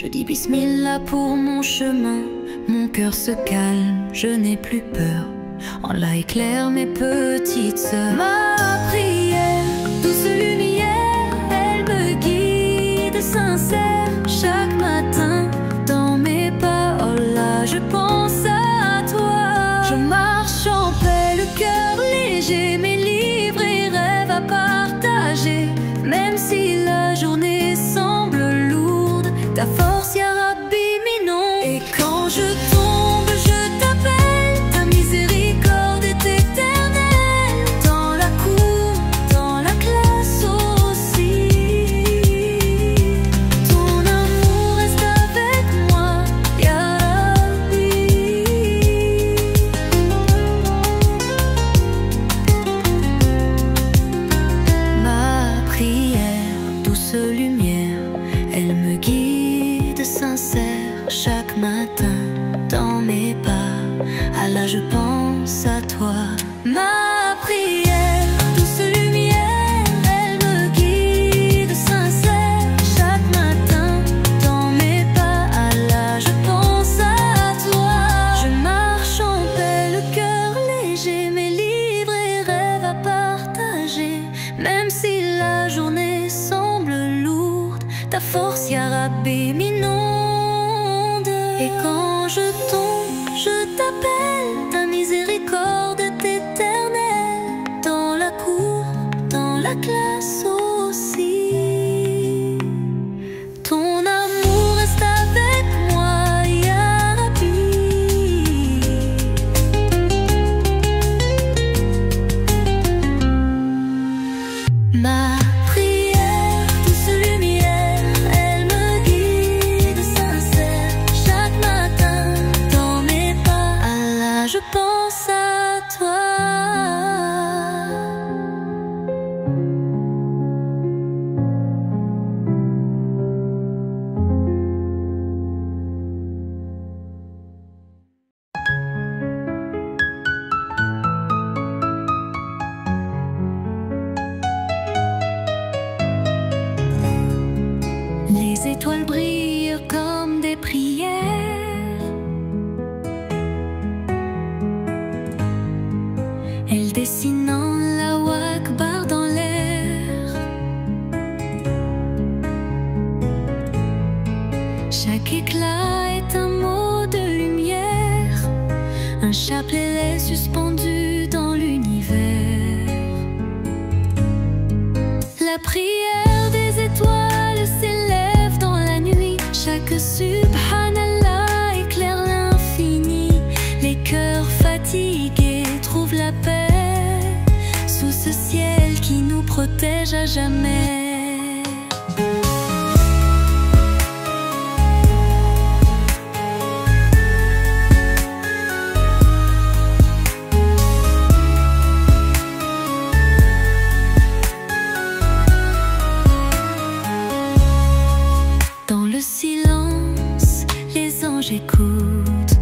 Je dis bismillah pour mon chemin, mon cœur se calme, je n'ai plus peur. Allah éclaire mes petites sœurs. Ma prière, douce lumière, elle me guide sincère. Chaque matin, dans mes pas, oh là, je pense à toi. Je marche en paix, le cœur léger, mes livres et rêves à partager. Même si la journée semble lourde, ta force, ya Rabbi, minon. Et quand je tombe, je t'appelle, ta miséricorde est éternelle. Dans la cour, dans la classe aussi, ton amour reste avec moi, ya Rabbi. Ma prière, douce lumière, elle me guide sincère. Chaque matin, dans mes pas, Allah, je pense à toi. Ma prière, douce lumière, elle me guide sincère. Chaque matin, dans mes pas, Allah, je pense à toi. Je marche en paix, le cœur léger, mes livres et rêves à partager. Même si la journée semble lourde, ta force, ya Rabbi, m'inonde. Et quand je tombe, je t'appelle, ta miséricorde est éternelle. Dans la cour, dans la classe aussi, ton amour reste avec moi, ya Rabbi. Ma prière, douce lumière, elle me guide sincère. Chaque matin, dans mes pas, Allah, je pense à toi. Les étoiles brillent comme des prières. Elles dessinent Allahu Akbar dans l'air. Chaque éclat est un mot de lumière. Un chapelet est suspendu dans l'univers. La prière des étoiles s'élève dans la nuit. Chaque subhanallah éclaire l'infini. Les cœurs fatigués trouvent la paix sous ce ciel qui nous protège à jamais. Dans le silence, les anges écoutent.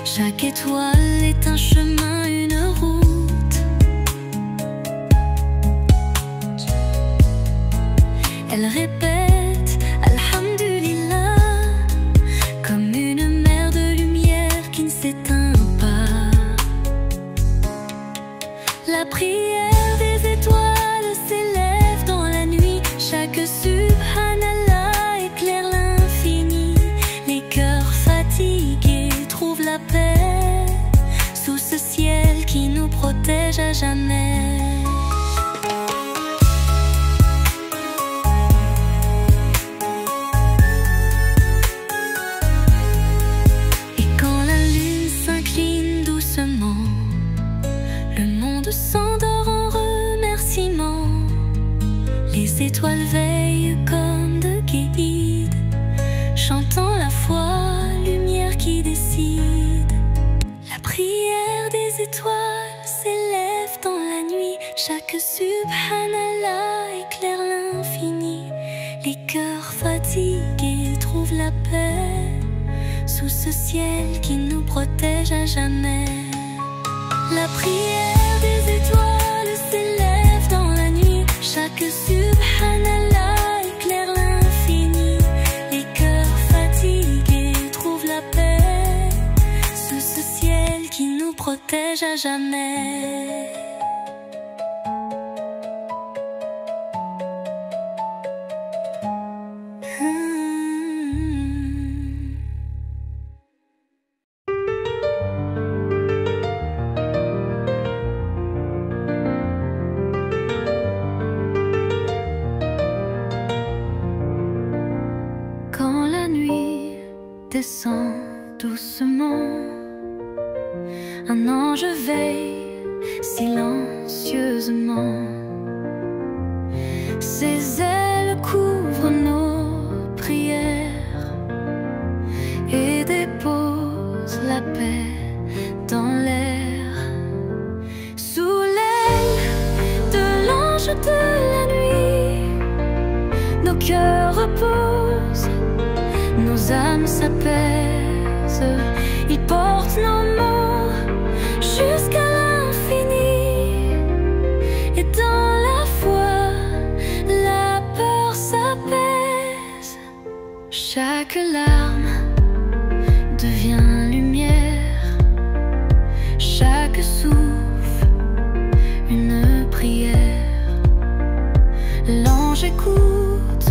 Chaque étoile est un chemin, une route. Elle répète Alhamdulillah comme une mer de lumière qui ne s'éteint pas. La prière des étoiles s'élève dans la nuit. Chaque subhanallah éclaire l'infini. Les cœurs fatigués trouvent la paix sous ce ciel qui nous protège à jamais. Et quand la lune s'incline doucement, le monde s'endort en remerciement. Les étoiles veillent comme de guides, chantant la foi, lumière qui décide. La prière des étoiles s'élève dans la nuit. Chaque subhanallah éclaire l'infini. Les cœurs fatigués trouvent la paix sous ce ciel qui nous protège à jamais. La prière des étoiles s'élève dans la nuit. Chaque subhanallah protège à jamais. Quand la nuit descend doucement, un ange veille silencieusement. Ses ailes couvrent nos prières et déposent la paix dans l'air. Sous l'aile de l'ange de la nuit, nos cœurs reposent, nos âmes s'apaisent. Il porte nos mots jusqu'à l'infini, et dans la foi, la peur s'apaise. Chaque larme devient lumière, chaque souffle une prière. L'ange écoute,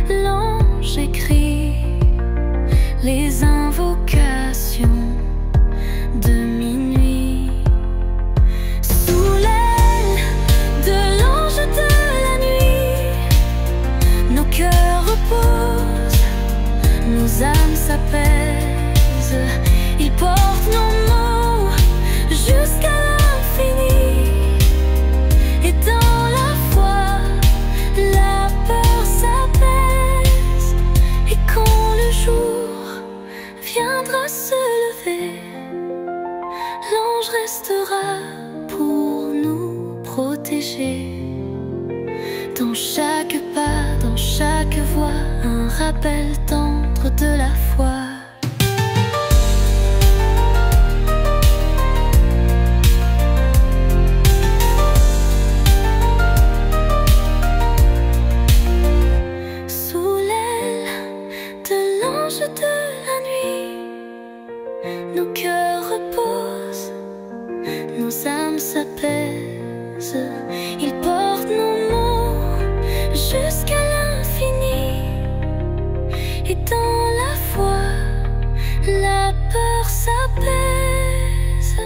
l'ange écrit les invocations de minuit. Sous l'aile de l'ange de la nuit, nos cœurs reposent, nos âmes s'apaisent. Il porte nos mots jusqu'à l'infini, et dans la foi, la peur s'apaise. Et quand le jour viendra se lever, l'ange restera pour nous protéger. Dans chaque pas, dans chaque voix, un rappel tendre de la foi. Sous l'aile de l'ange de la nuit, nos cœurs reposent, nos âmes s'apaisent. Il porte nos mots jusqu'à l'infini, et dans la foi, la peur s'apaise.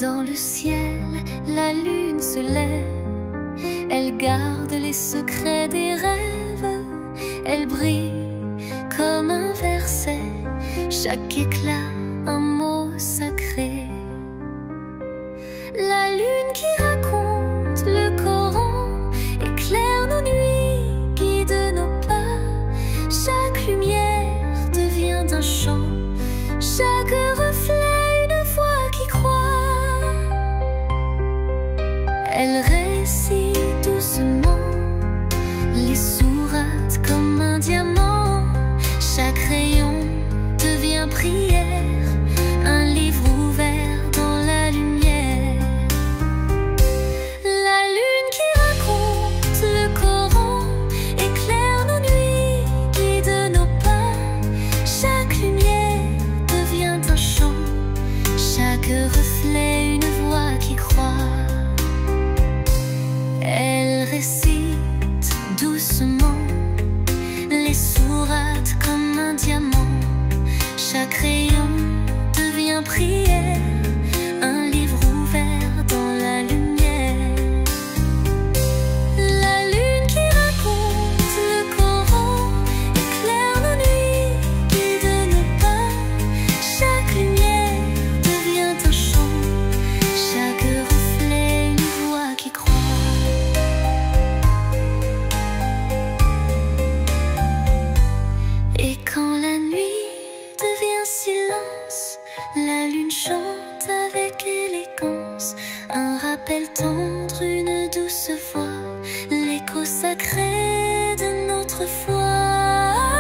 Dans le ciel, la lune se lève, elle garde les secrets des rêves. Elle brille comme un verset, chaque éclat un mot sacré. La lune qui raconte le Coran éclaire nos nuits, guide nos pas. Chaque lumière devient un chant, chaque reflet une voix qui croit. Elle récite doucement les sourates comme un diamant. Chaque rayon devient prière, un livre ouvert dans la lumière. La lune qui raconte le Coran éclaire nos nuits, guide nos pas. Chaque lumière devient un chant, chaque reflet une voix qui croit. Elle récite doucement les sourates comme un diamant. Chaque rayon devient prière, un livre ouvert dans la lumière. La lune qui raconte le Coran éclaire nos nuits, guide nos pas. Chaque lumière devient un chant, chaque reflet une voix qui croit. Et quand la nuit devient silence, la lune chante avec élégance. Un rappel tendre, une douce voix, l'écho sacré de notre foi.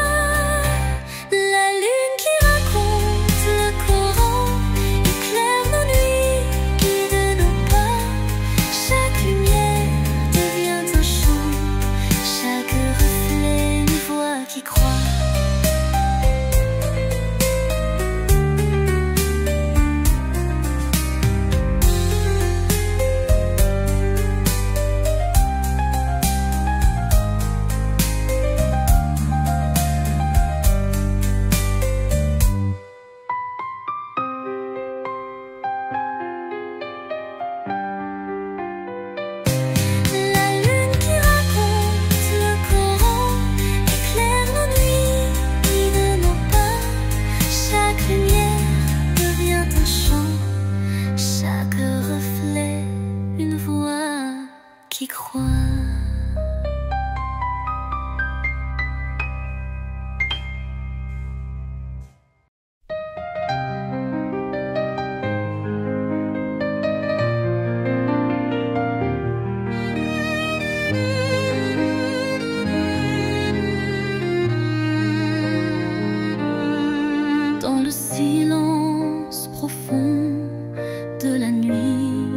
de la nuit.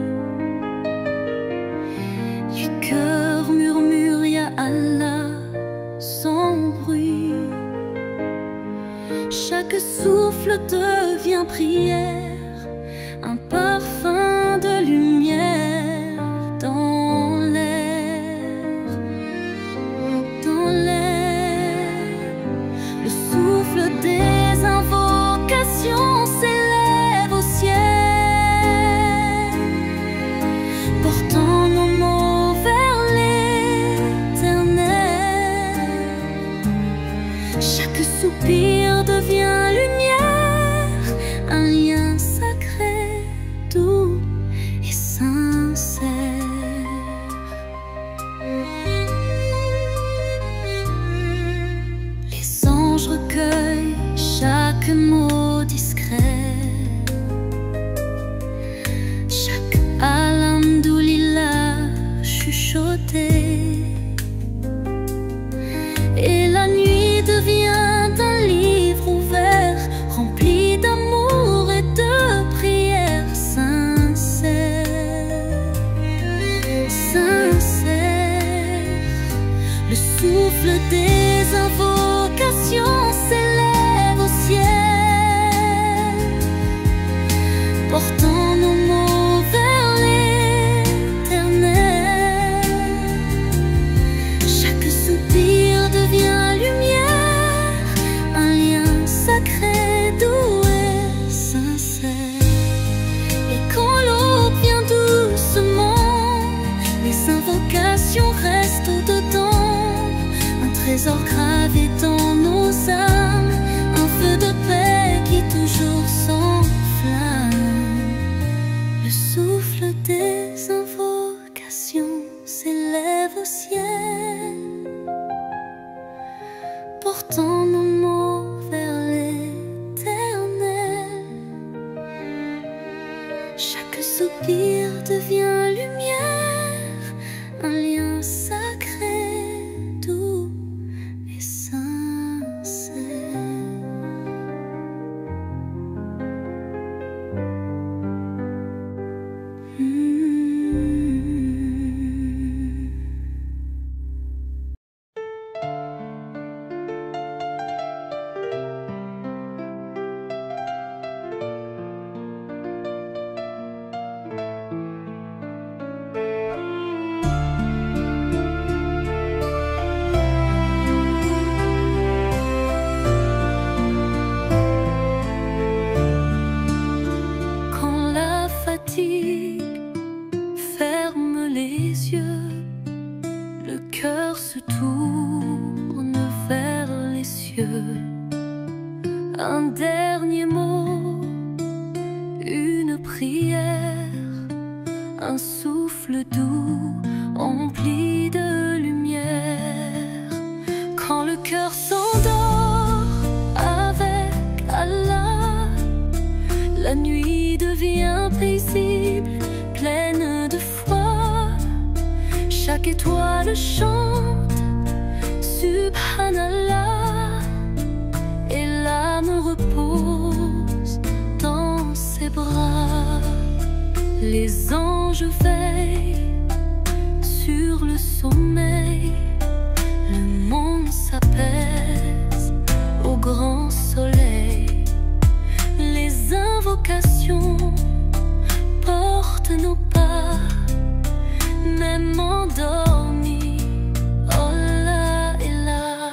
Du cœur murmure ya Allah sans bruit. Chaque souffle devient prière, un parfum de lumière dans l'air, dans l'air. Le souffle des invocations s'élève au ciel, portant nos mots vers l'éternel. Chaque soupir devient lumière, un lien sacré, doux et sincère. Les anges recueillent chaque mot discret, chaque alhamdoulilah chuchoté. Et la nuit devient un livre ouvert, rempli d'amour et de prières sincères. Sincères. Le souffle des invocations s'élève au ciel, portant nos mots vers l'éternel. Chaque soupir devient lumière, un lien sacré, doux et sincère. Et quand l'aube vient doucement, les invocations restent au-dedans, un trésor gravé dans nos âmes, un feu de paix qui toujours s'enflamme. Le souffle des invocations s'élève au ciel, portant nos mots vers l'éternel. Chaque soupir devient lumière, un lien sacré, doux et sincère. Quand la fatigue ferme les yeux, le cœur se tourne vers les cieux. Un dernier mot, une prière, un souffle doux empli de lumière. Quand le cœur s'endort avec Allah, la nuit devient paisible, pleine de foi. Chaque étoile chante Subhanallah, et l'âme repose dans ses bras. Les anges veillent sur le sommeil, le monde s'apaise au grand soleil. Les invocations portent nos pas, même endormis, Allah est là.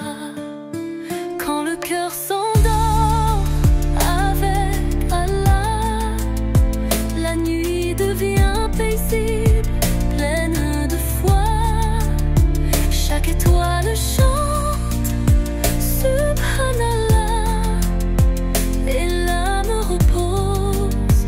Quand le cœur s'endort avec Allah, la nuit devient paisible, pleine de foi. Chaque étoile chante Subhanallah, et l'âme repose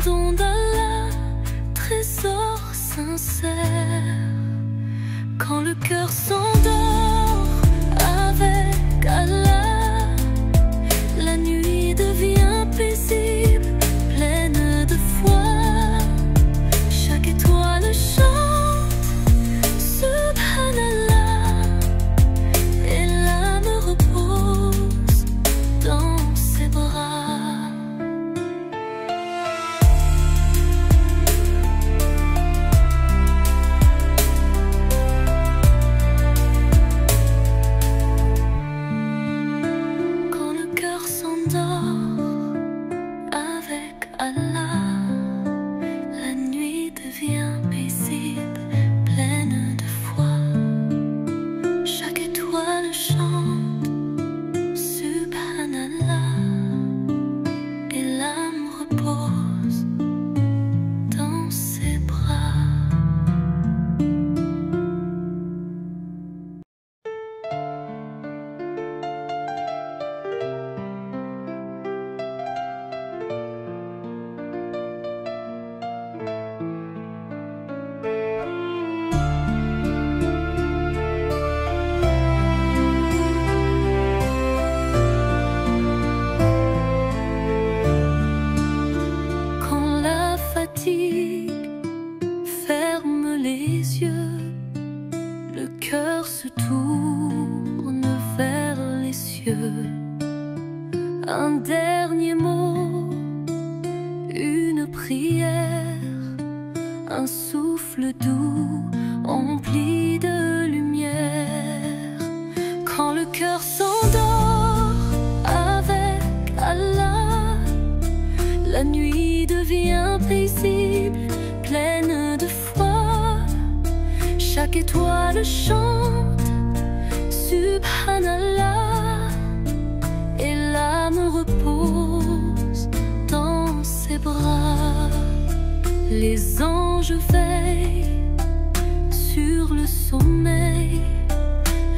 don d'Allah, trésor sincère. Quand le cœur s'endort avec Allah, la nuit devient paisible, pleine de foi. Chaque étoile chante Subhanallah, et l'âme repose dans ses bras. Quand le cœur s'endort avec Allah, la nuit devient paisible, pleine de foi. Chaque étoile chante Subhanallah, et l'âme repose dans ses bras. Quand la fatigue ferme les yeux, le cœur se tourne vers les cieux. Un dernier mot, une prière, un souffle doux empli de lumière. Quand le cœur s'endort avec Allah, la nuit devient paisible, pleine de foi. Chaque étoile chante Subhanallah, et l'âme repose dans ses bras. Les anges veillent sur le sommeil,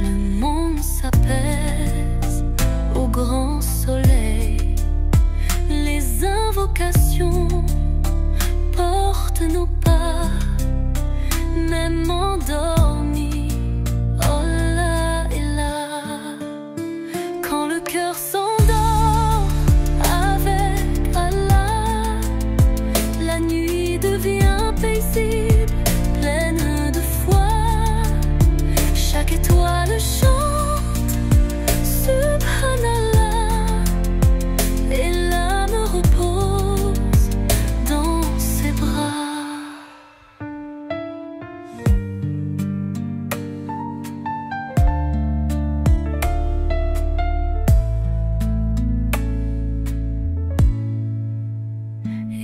le monde s'apaise au grand soleil. Les invocations portent nos pas, même endormis. Oh là et là, quand le cœur s'endort avec Allah, la nuit devient paisible, pleine de foi. Chaque étoile chante Subhanallah, et l'âme repose dans ses bras.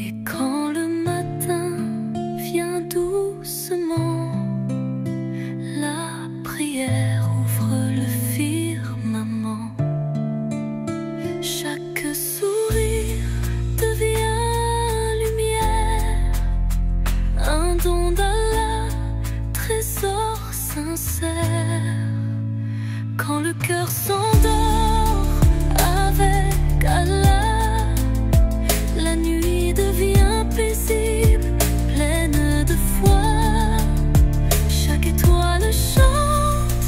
Et quand le matin vient doucement, la prière ouvre le firmament. Chaque sourire devient lumière, un don d'Allah, trésor sincère. Quand le cœur s'endort avec Allah, la nuit devient paisible, pleine de foi. Chaque étoile chante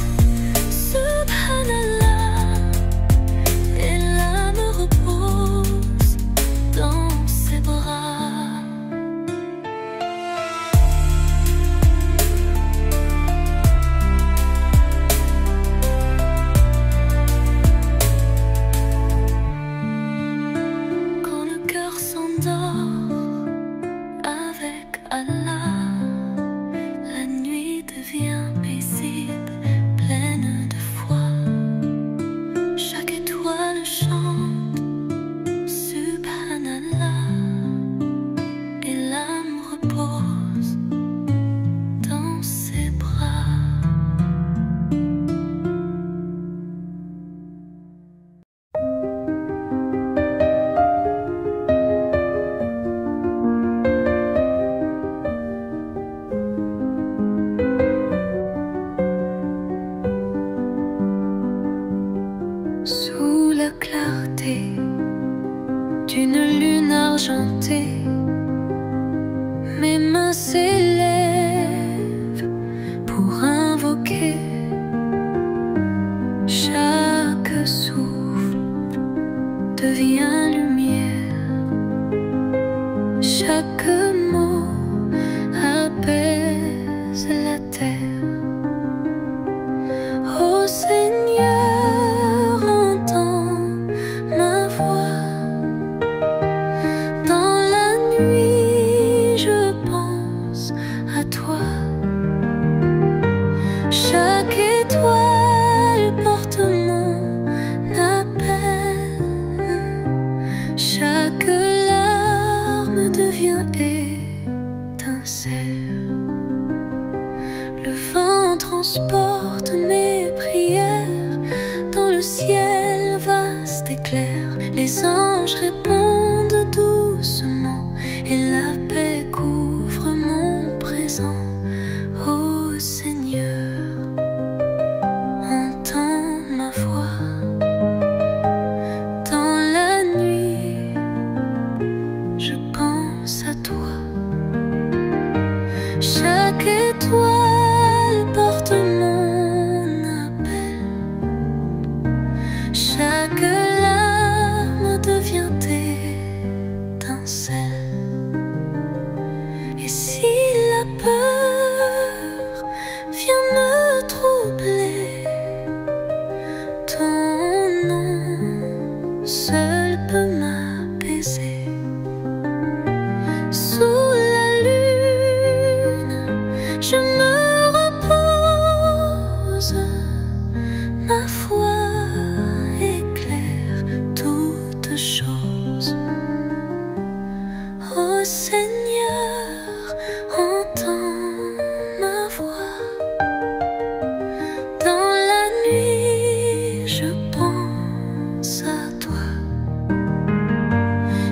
Subhanallah, et l'âme repose dans ses bras. Quand le cœur s'endort avec Allah, la nuit devient paisible, pleine de foi. Chaque étoile chante Subhanallah, et l'âme repose dans ses bras. Sous la clarté d'une lune argentée, Chaque mot apaise la terre. Ô Seigneur, entends ma voix. Dans la nuit, je pense à toi. Chaque étoile porte mon appel. Chaque larme devient étincelle. Le vent transporte mes prières dans le ciel vaste et clair. Les anges répondent doucement et la paix couvre mon présent. Ô Seigneur, entends ma voix. Dans la nuit, je pense à toi. Chaque étoile porte mon appel. Chaque larme devient étincelle. Et si la peur vient me troubler, ton nom seul peut m'apaiser. Sous la lune, je me repose. Ma foi éclaire toutes choses. Ô Seigneur, entends ma voix. Dans la nuit, je pense à toi.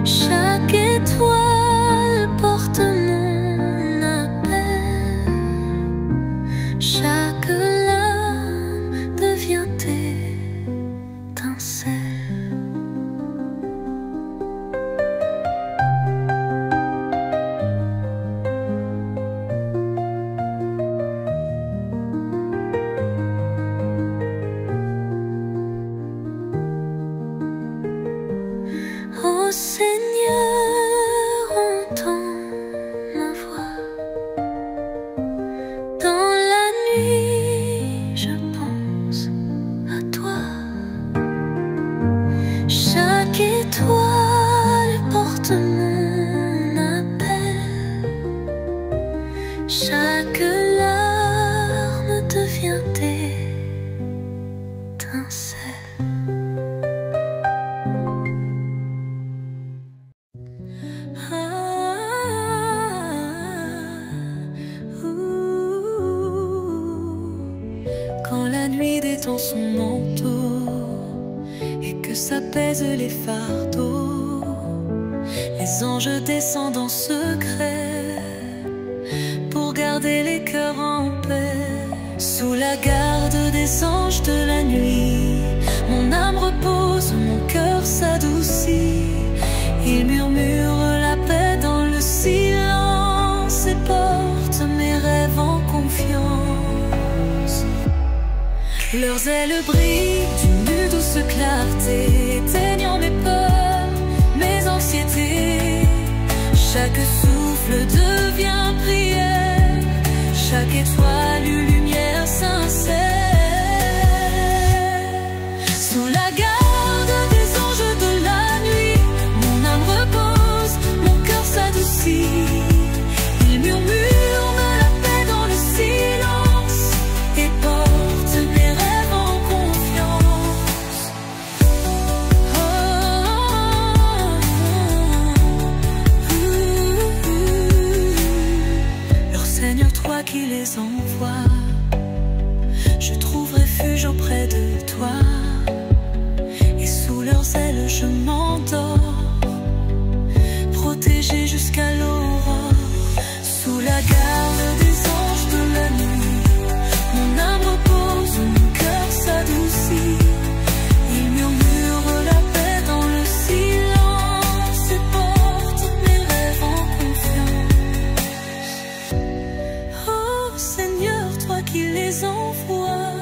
Chaque étoile porte mon appel. Chaque larme devient étincelle. Ô Seigneur, entends ma voix. Dans la nuit, je pense à toi. Chaque étoile porte mon appel. Chaque larme devient étincelle. Quand la nuit détend son manteau et que s'apaisent les fardeaux, les anges descendent en secret pour garder les cœurs en paix. Sous la garde des anges de la nuit, mon âme repose, mon cœur s'adoucit. Ils murmurent la paix dans le silence et portent mes rêves en confiance. Leurs ailes brillent d'une douce clarté, éteignant mes peurs, mes anxiétés. Chaque souffle devient prière, chaque étoile une lumière sincère. Sous la garde des anges de la nuit, mon âme repose, mon cœur s'adoucit. Ils murmurent la paix dans le silence et portent mes rêves en confiance. Oh, leur Seigneur, toi qui les envoies, je trouve refuge auprès de toi. Et sous leurs ailes je m'endors, protégé jusqu'à l'aurore. Sous la garde des anges de la nuit, mon âme repose, mon cœur s'adoucit. Ils murmurent la paix dans le silence et portent mes rêves en confiance. Oh Seigneur, toi qui les envoies,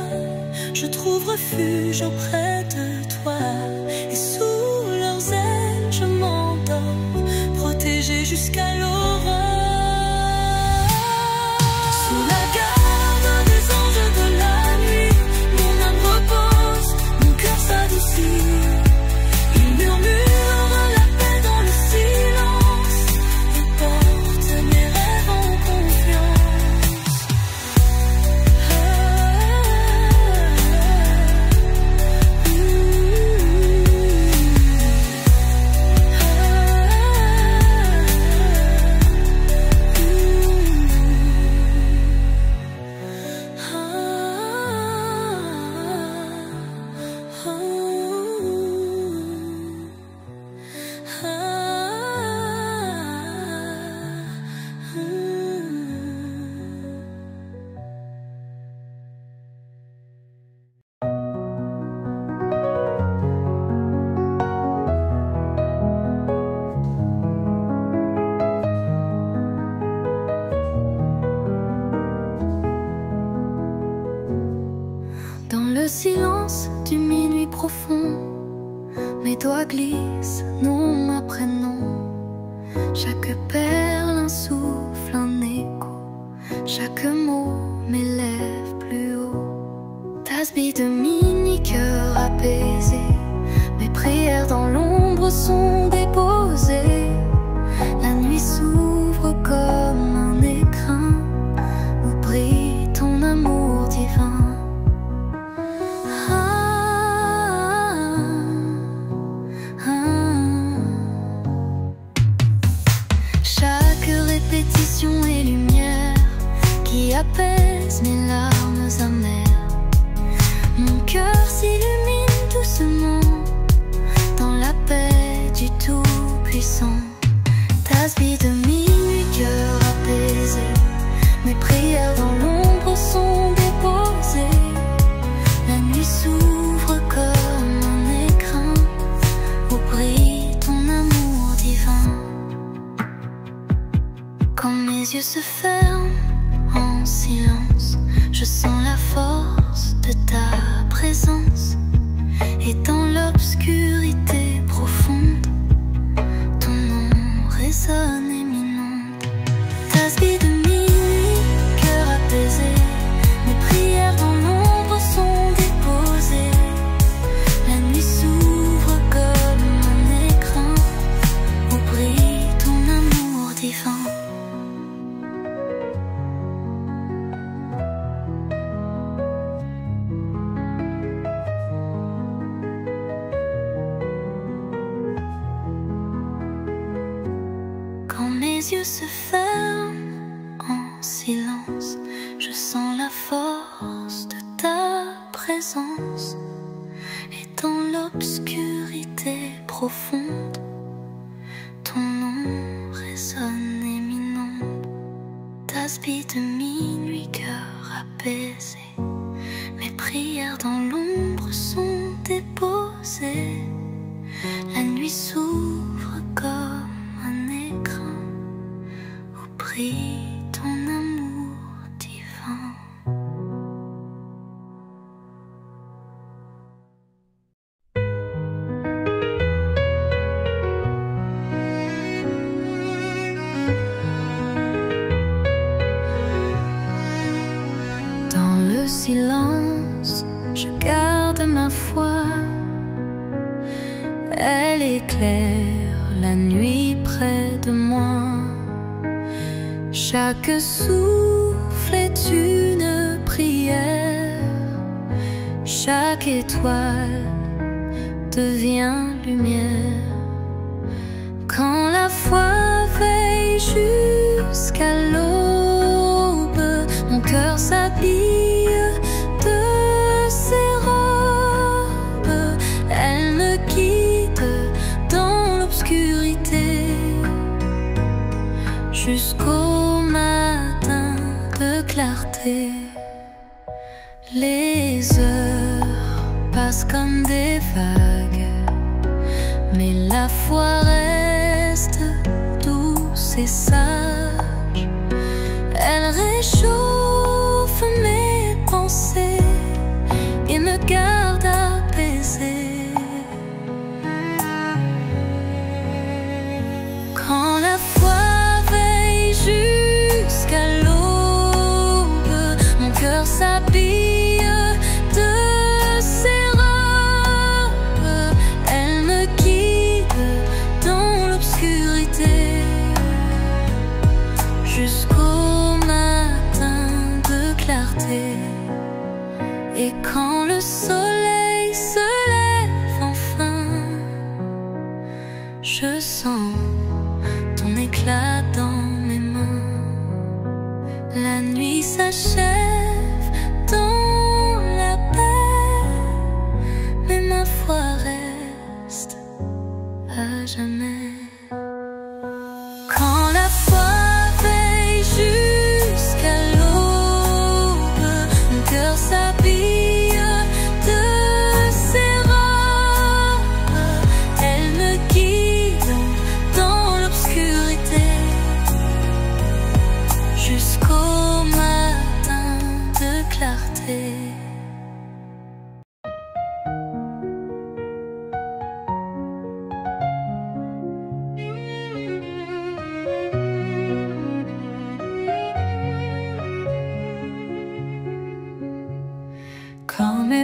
je trouve refuge auprès de toi. Et sous leurs ailes je m'endors, protégé nager jusqu'à l'aurore. Sous la garde des anges de la nuit, mon âme repose, mon cœur s'adoucit. Il murmure la paix dans le silence et porte mes rêves en confiance. Dans le silence du minuit profond, mes doigts glissent nom après nom. Chaque perle un souffle, un écho. Chaque mot m'élève plus haut. Tasbih de minuit, cœur apaisé. Mes prières dans l'ombre sont déposées. La nuit s'ouvre comme un écrin où brille ton amour divin. Répétition et lumière qui apaise mes larmes amères. Mon cœur s'illumine doucement dans la paix du Tout-Puissant. Tasbih de minuit, cœur apaisé. Mes prières dans l'ombre sont déposées. La nuit s'ouvre comme un écrin où brille ton amour divin. Quand mes yeux se ferment en silence, je sens la force de ta présence. Et dans l'obscurité profonde, ton nom résonne et m'inonde. Tasbih de minuit, cœur apaisé. Mes prières dans l'ombre sont déposées. La nuit s'ouvre comme un écrin où brille ton amour divin. Mes yeux se ferment en silence, je sens la force de ta présence. Et dans l'obscurité profonde, ton nom résonne et m'inonde. Tasbih de minuit, cœur apaisé. Mes prières dans l'ombre sont déposées. La nuit s'ouvre comme un écrin où brille ton amour divin. Dans le silence, je garde ma foi. Elle éclaire la nuit près de moi. Chaque souffle est une prière. Chaque étoile devient lumière. Quand la foi veille jusqu'à l'aube, mon cœur s'habille de ses robes. Elle me guide dans l'obscurité jusqu'au matin de clarté. Les heures passent comme des vagues, mais la foi reste douce et sage. Elle réchauffe mes pensées et me garde apaisée. Quand la foi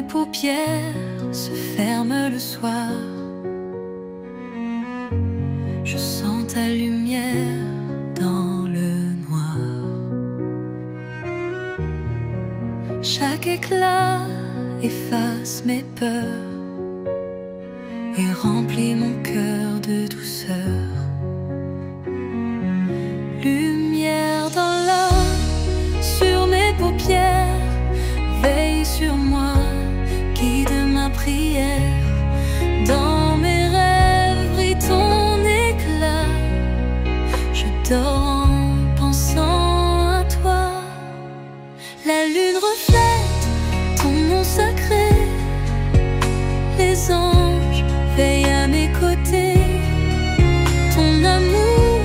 paupières se ferment le soir. Je sens ta lumière dans le noir. Chaque éclat efface mes peurs et remplit mon cœur de douceur. Lumière dans l'âme, sur mes paupières, veille sur moi, guide ma prière. Dans mes rêves brille ton éclat, je dors en pensant à toi. La lune reflète ton nom sacré, les anges veillent à mes côtés. Ton amour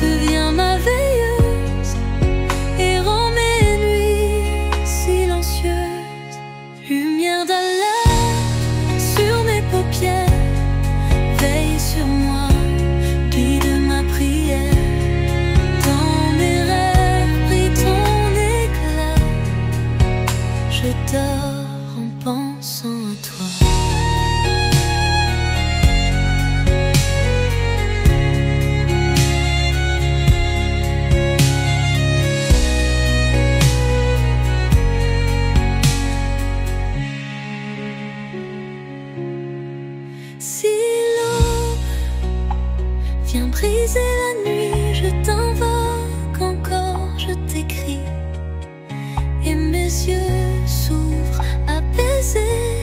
devient ma veilleuse et rend mes nuits silencieuses. Lumière d'Allah sur mes paupières, veille sur moi, guide ma prière. Dans mes rêves brille ton éclat, je dors en pensant à toi. Si l'aube vient briser la nuit, je t'invoque encore, je t'écris, et mes yeux s'ouvrent apaisés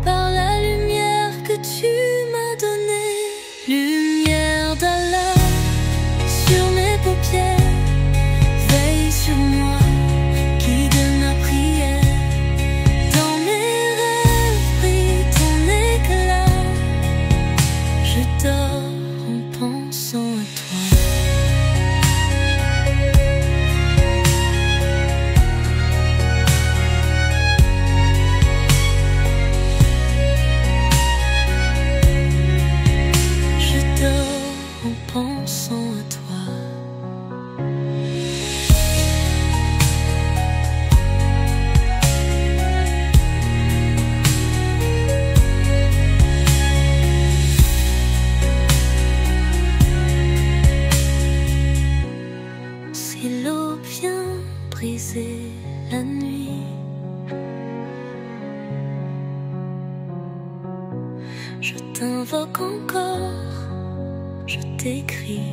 par la lumière que tu m'as donnée. Lumière d'Allah sur mes paupières, veille sur moi, guide ma prière. Dans mes rêves brille ton éclat, je dors en pensant à toi. Je dors en pensant à toi. Si l'aube vient briser la nuit, je t'invoque encore, je t'écris,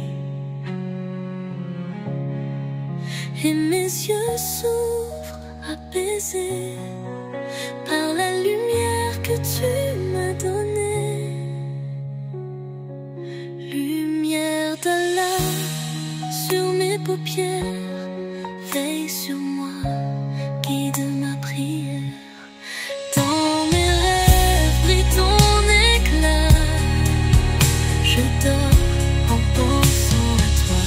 et mes yeux s'ouvrent apaisés par la lumière que tu m'as donnée. Lumière d'Allah sur mes paupières, veille sur moi, guide ma prière. Dans mes rêves brille ton éclat, je dors en pensant à toi.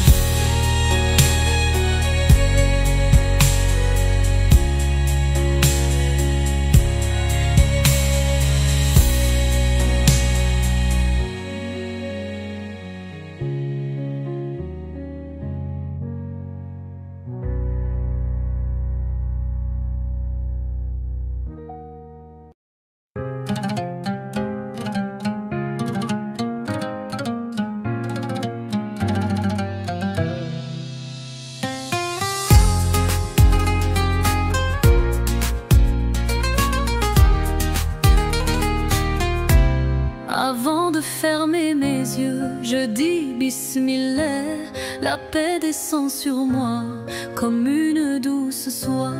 Avant de fermer mes yeux, je dis Bismillah. La paix descend sur moi comme une douce soie.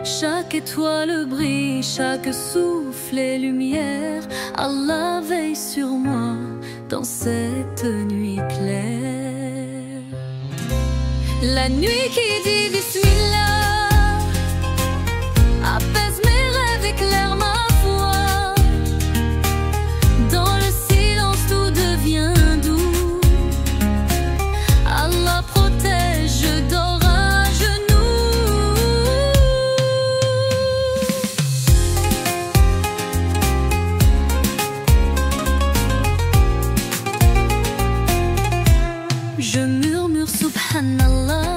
Chaque étoile brille, chaque souffle est lumière. Allah veille sur moi dans cette nuit claire. La nuit qui dit Bismillah apaise mes rêves, éclaire ma foi. Dans le silence tout devient doux. Allah protège, je dors à genoux. Je murmure Subhanallah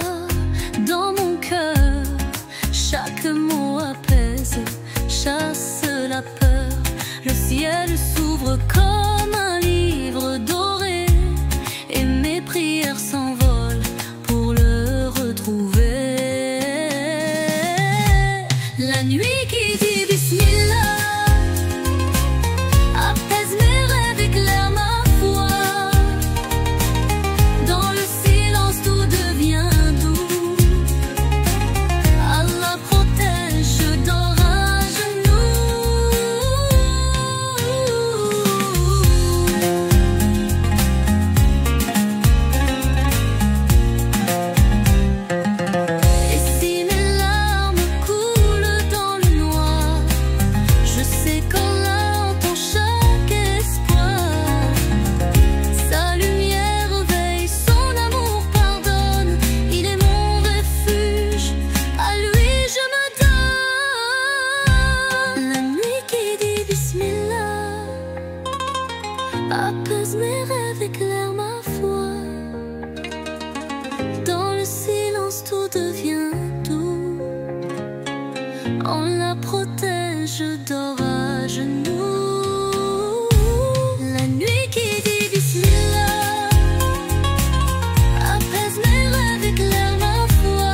dans mon cœur. Chaque mot apaise, chasse ciel s'ouvre comme un livre doré et mes prières s'envolent pour le retrouver. La nuit qui dit Bismillah apaise mes rêves, éclaire ma foi. Dans le silence tout devient doux. Allah protège, je dors à genoux. Et si mes larmes coulent dans le noir, je sais qu'Allah entend chaque espoir. Sa lumière veille, son amour pardonne. Il est mon refuge, à lui je me donne. La nuit qui dit Bismillah apaise mes rêves, éclaire ma foi. Dans le silence tout devient doux. On la protège, je dors à genoux. La nuit qui dit Bismillah apaise mes rêves, éclaire ma foi.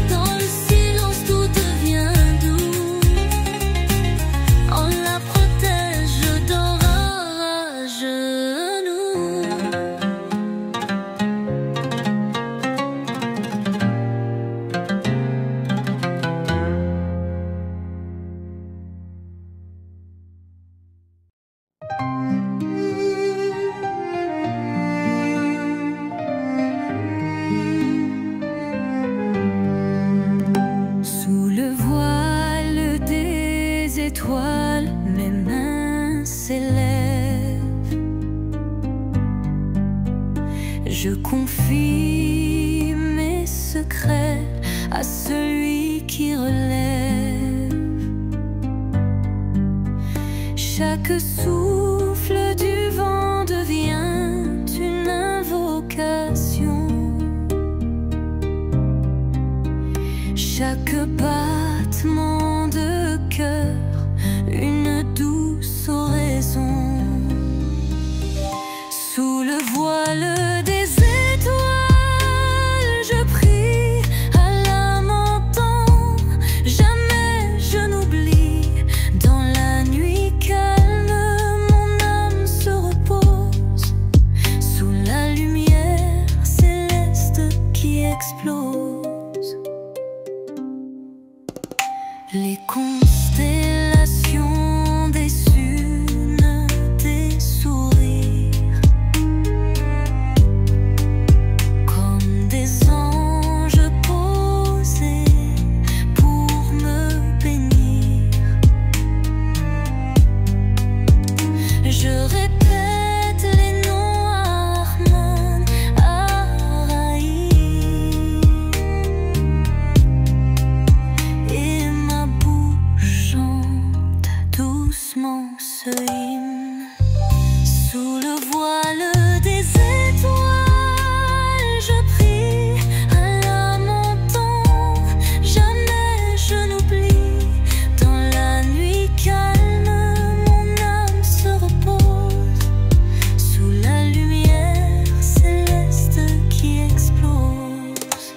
Dans le silence tout devient doux. On la protège, je dors à genoux. Sous le voile des étoiles, mes mains s'élèvent. Je confie mes secrets à celui qui relève. Chaque souffle du vent devient une invocation. Chaque battement de cœur, une douce oraison. Sous le voile des étoiles, je prie, Allah m'entend. Jamais je n'oublie. Dans la nuit calme, mon âme se repose. Sous la lumière céleste qui explose. Les constellations déçues des sourires, comme des anges posés pour me bénir. Je répète les noms Ar-Rahman, Ar-Rahim, et ma bouche chante doucement ce hymne. Sous le voile des étoiles, je prie, Allah m'entend. Jamais je n'oublie. Dans la nuit calme, mon âme se repose. Sous la lumière céleste qui explose.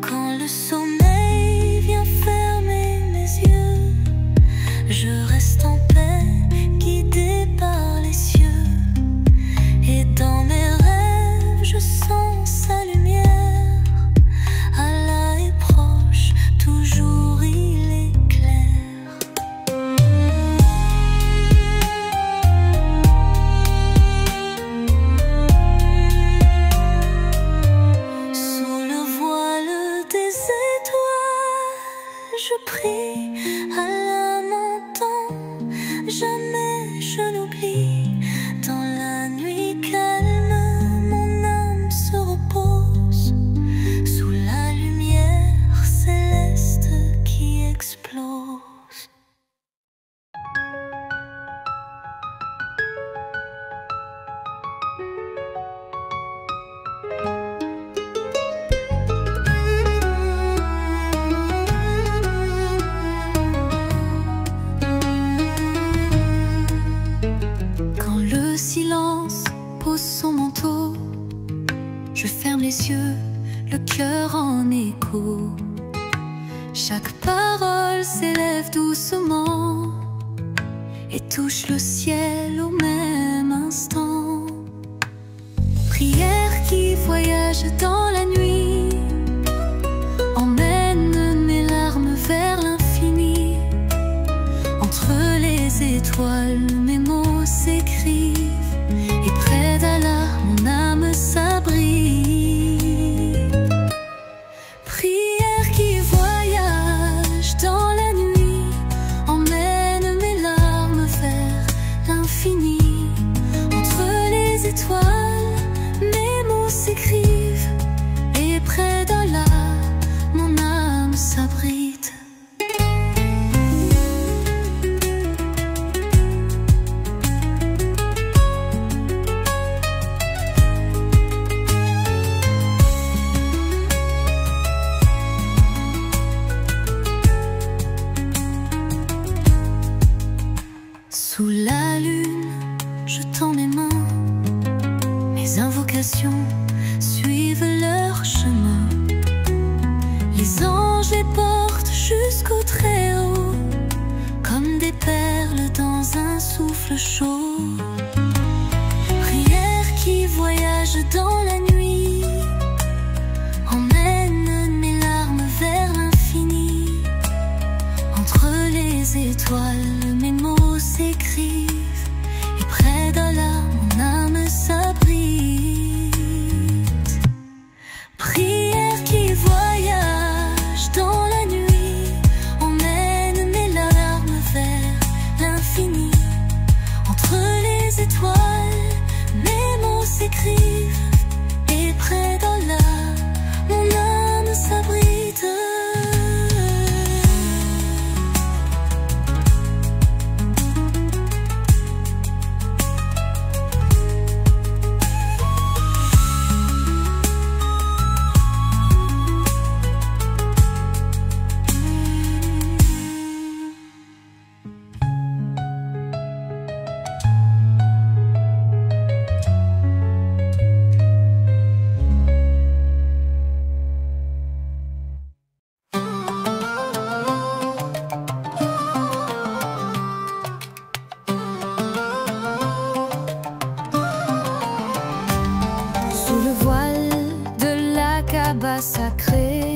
Quand le sommeil vient fermer mes yeux, je reste en paix, guidée par les cieux. Et dans mes rêves, je sens sa lumière. Allah est proche, toujours il éclaire. Sous le voile des étoiles, je prie, Allah m'entend. Jamais je n'oublie. Dans la nuit calme, mon âme se repose. Sous la lumière céleste qui explose. Chaque parole s'élève doucement et touche le ciel au même instant. Prière qui voyage dans la nuit, emmène mes larmes vers l'infini. Entre les étoiles, mes mots s'écrivent, et près d'Allah, mon âme s'abrite. Prière qui voyage dans la nuit, emmène mes larmes vers l'infini. Entre les étoiles, mes mots s'écrivent, et près d'Allah, mon âme s'abrite. Sous la lune, je tends mes mains, mes invocations suivent leur chemin. Les anges les portent jusqu'au Très-Haut, comme des perles dans un souffle chaud. Prière qui voyage dans la nuit, emmène mes larmes vers l'infini. Entre les étoiles, mes mots s'écrivent, et près d'Allah, mon âme s'abrite. Prière qui voyage dans la nuit, emmène mes larmes vers l'infini. Entre les étoiles, mes mots s'écrivent, et près d'Allah, mon âme s'abrite. Sous le voile de la Kaaba sacrée,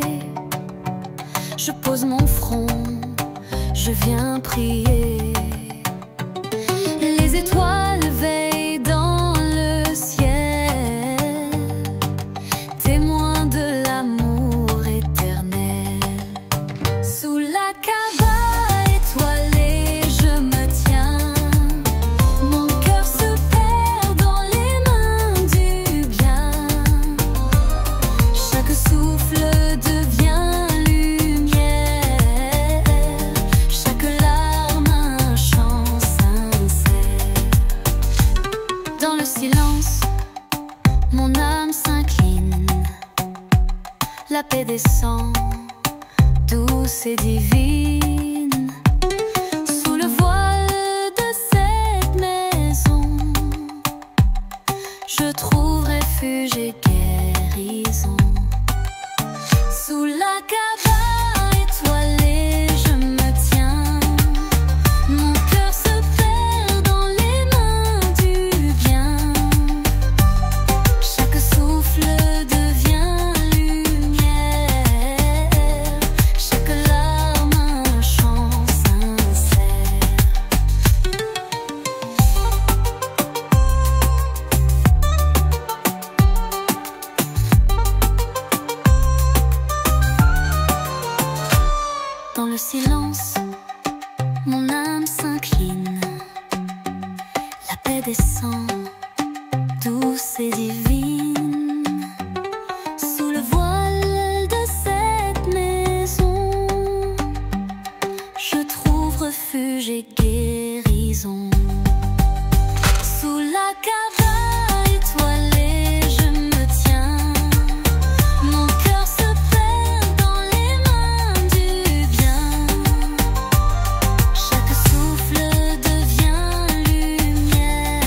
je pose mon front, je viens prier. Les étoiles veillent dans le ciel, témoins de l'amour éternel. Sous la Kaaba étoilée, je me tiens. Mon cœur se perd dans les mains du bien. Chaque souffle devient lumière, chaque larme un chant sincère. Dans le silence, mon âme s'incline, la paix descend, douce et divine. Sous le voile de cette maison, je trouve refuge et guérison. Sous la Kaaba étoilée, je me tiens. Mon cœur se perd dans les mains du bien. Chaque souffle devient lumière, chaque larme un chant sincère. Dans le silence, mon âme s'incline, la paix descend, douce et divine. Sous le voile de cette maison, je trouve refuge et guérison. Sous la Kaaba étoilée, je me tiens. Mon cœur se perd dans les mains du bien. Chaque souffle devient lumière,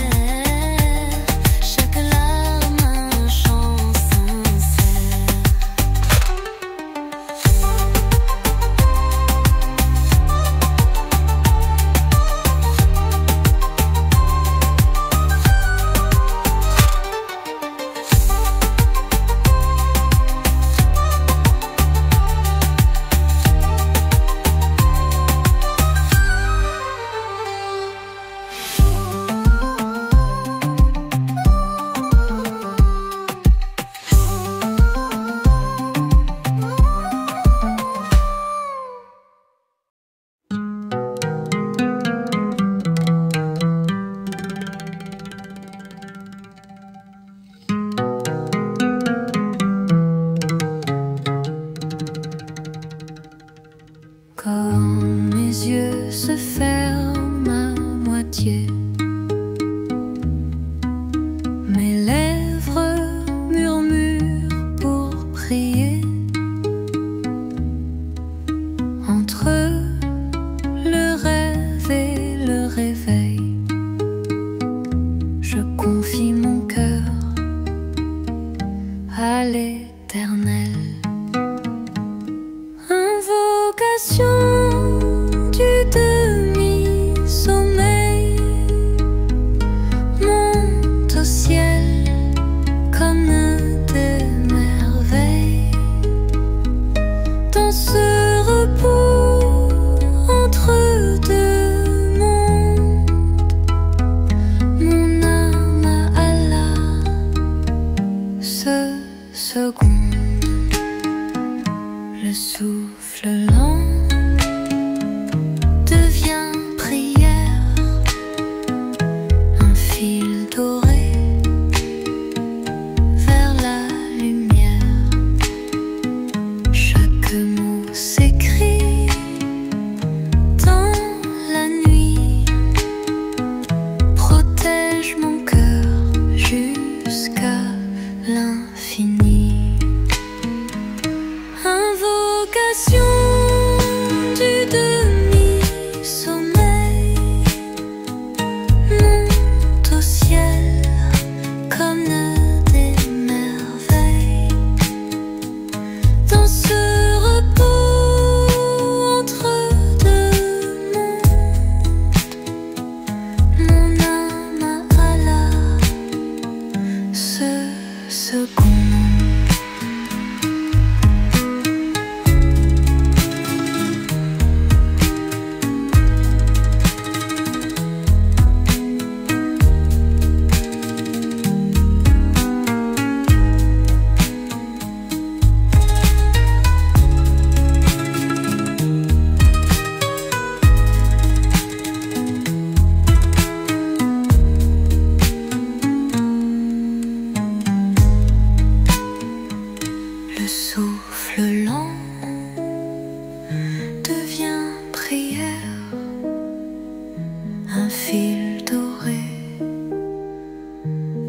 Quand mes yeux se ferment à moitié, mes lèvres murmurent pour prier. Entre le rêve et le réveil, je confie mon cœur à l'Éternel. Invocation du demi-sommeil, monte au ciel comme des merveilles. Dans ce repos entre deux mondes, mon âme à Allah se seconde. Le souffle lent devient prière, un fil doré vers la lumière. Chaque mot s'écrit dans la nuit, protège mon cœur jusqu'à l'infini. Invocation du demi-sommeil, monte au ciel comme des merveilles. Dans ce repos entre deux mondes, mon âme à Allah se seconde. Le souffle lent devient prière, un fil doré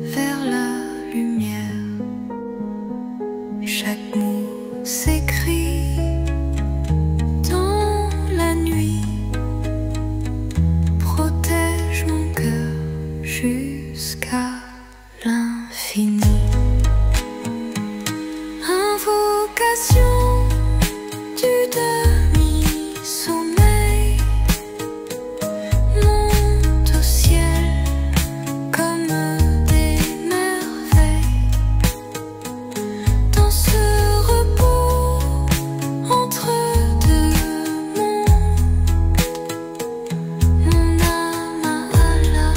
vers la lumière. Chaque mot s'écrit dans la nuit, protège mon cœur jusqu'à l'infini. Invocation du demi-sommeil, monte au ciel comme des merveilles. Dans ce repos entre deux mondes, mon âme à Allah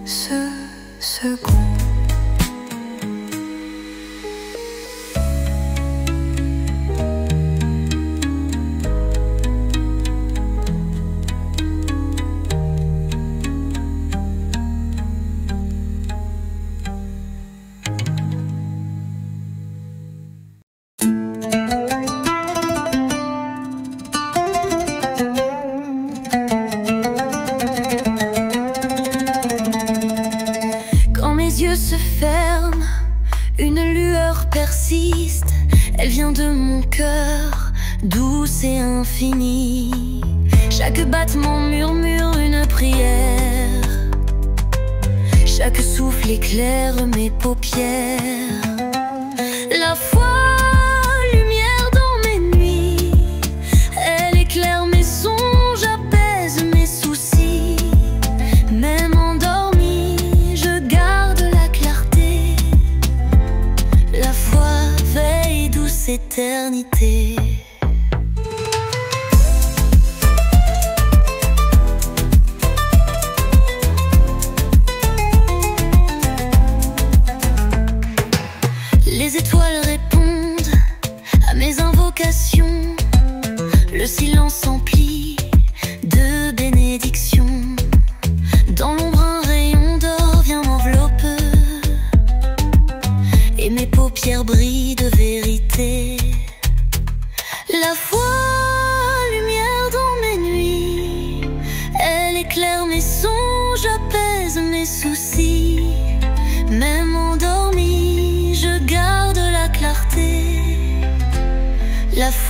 se seconde. Quand mes yeux se ferment, une lueur persiste. Elle vient de mon cœur, douce et infinie. Chaque battement murmure une prière, chaque souffle éclaire mes paupières. La foi, lumière dans mes nuits, elle éclaire mes songes, apaise mes soucis. Même endormi, je garde la clarté. La foi veille, douce éternité. Les étoiles répondent à mes invocations. Le silence emplit de bénédictions. Dans l'ombre un rayon d'or vient m'envelopper, et mes paupières brillent de vérité. La foi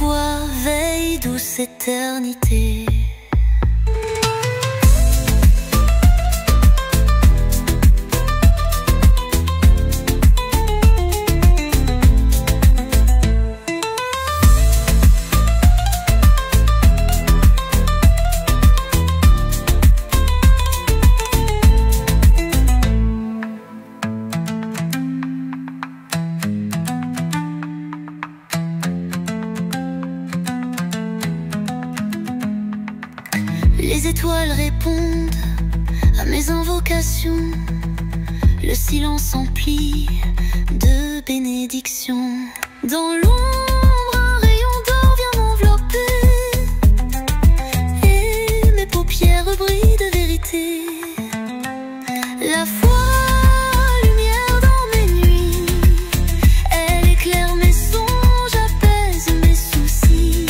foi veille douce éternité. Les étoiles répondent à mes invocations. Le silence emplit de bénédictions. Dans l'ombre, un rayon d'or vient m'envelopper et mes paupières brillent de vérité. La foi, lumière dans mes nuits, elle éclaire mes songes, apaise mes soucis.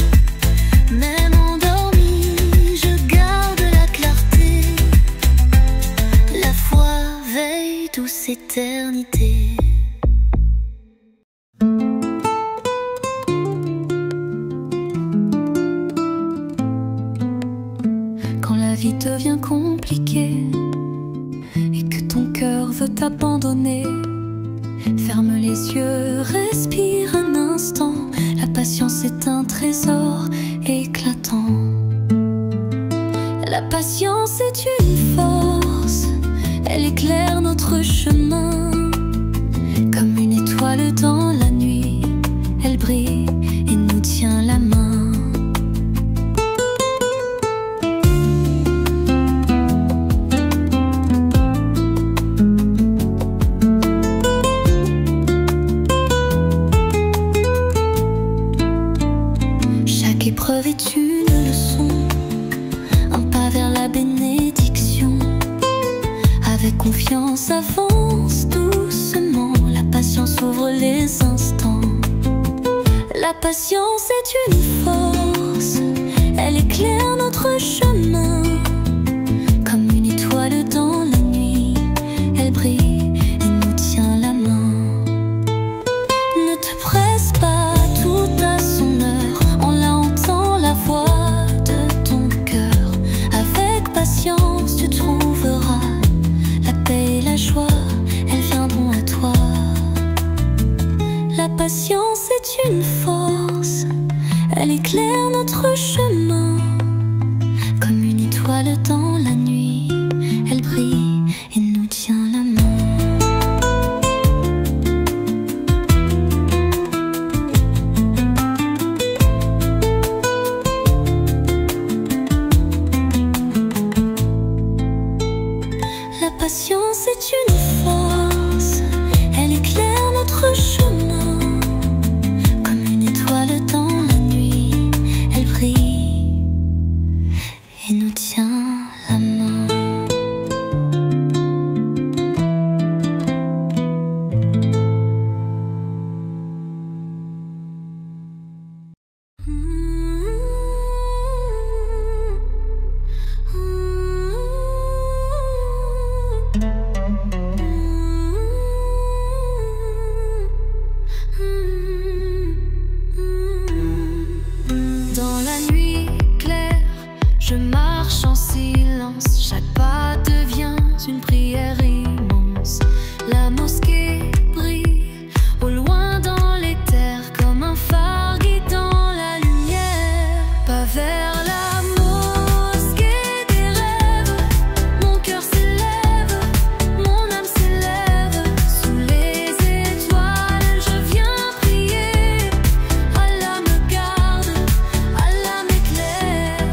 Même endormi, je garde la clarté. La foi veille douce éternité. Quand la vie devient compliquée et que ton cœur veut t'abandonner, ferme les yeux, respire un instant. La patience est un trésor éclatant. La patience est une force, elle éclaire notre chemin. Comme une étoile dans la nuit, elle brille et nous tient la main. Chaque épreuve est une leçon, un pas vers la bénédiction. Avec confiance, avance doucement. La patience ouvre les instants. La patience est une force, elle éclaire notre chemin. Comme une étoile dans la nuit, elle brille et nous tient la main. Ne te presse pas, tout à son heure. On l'entend, la voix de ton cœur. Avec patience, tu trouveras la paix et la joie, elles viendront à toi. La patience est une force, elle éclaire notre chemin. Comme une étoile dans la nuit, elle brille et nous tient la main. La patience est une force, elle éclaire notre chemin. Comme une étoile dans la nuit, elle brille et nous tient la main. Dans la nuit claire, je marche en silence. Chaque pas devient une prière immense. La mosquée brille au loin dans les terres, comme un phare guidant la lumière. Pas vers la mosquée des rêves, mon cœur s'élève, mon âme s'élève. Sous les étoiles, je viens prier. Allah me garde, Allah m'éclaire.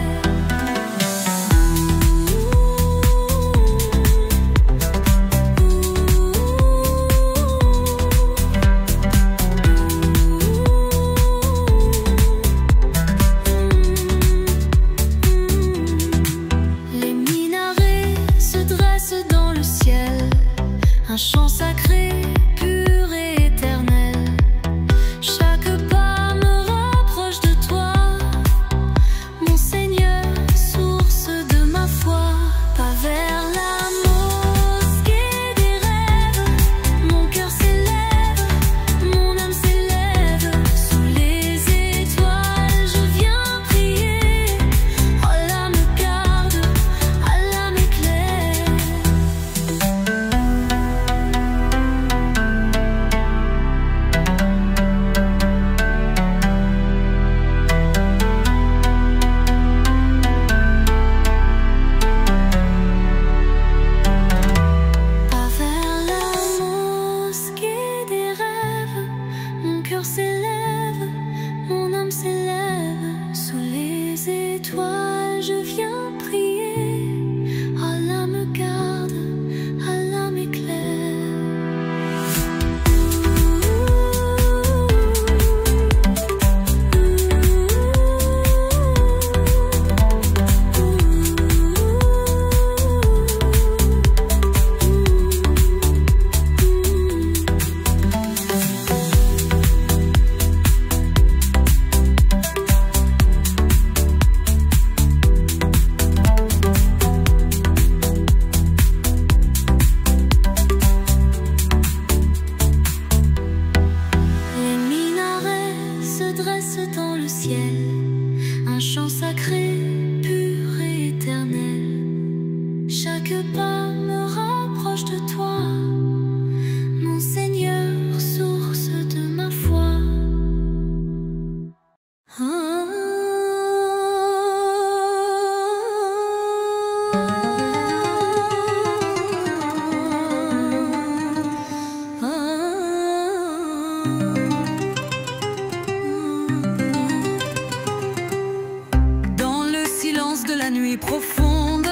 la nuit profonde,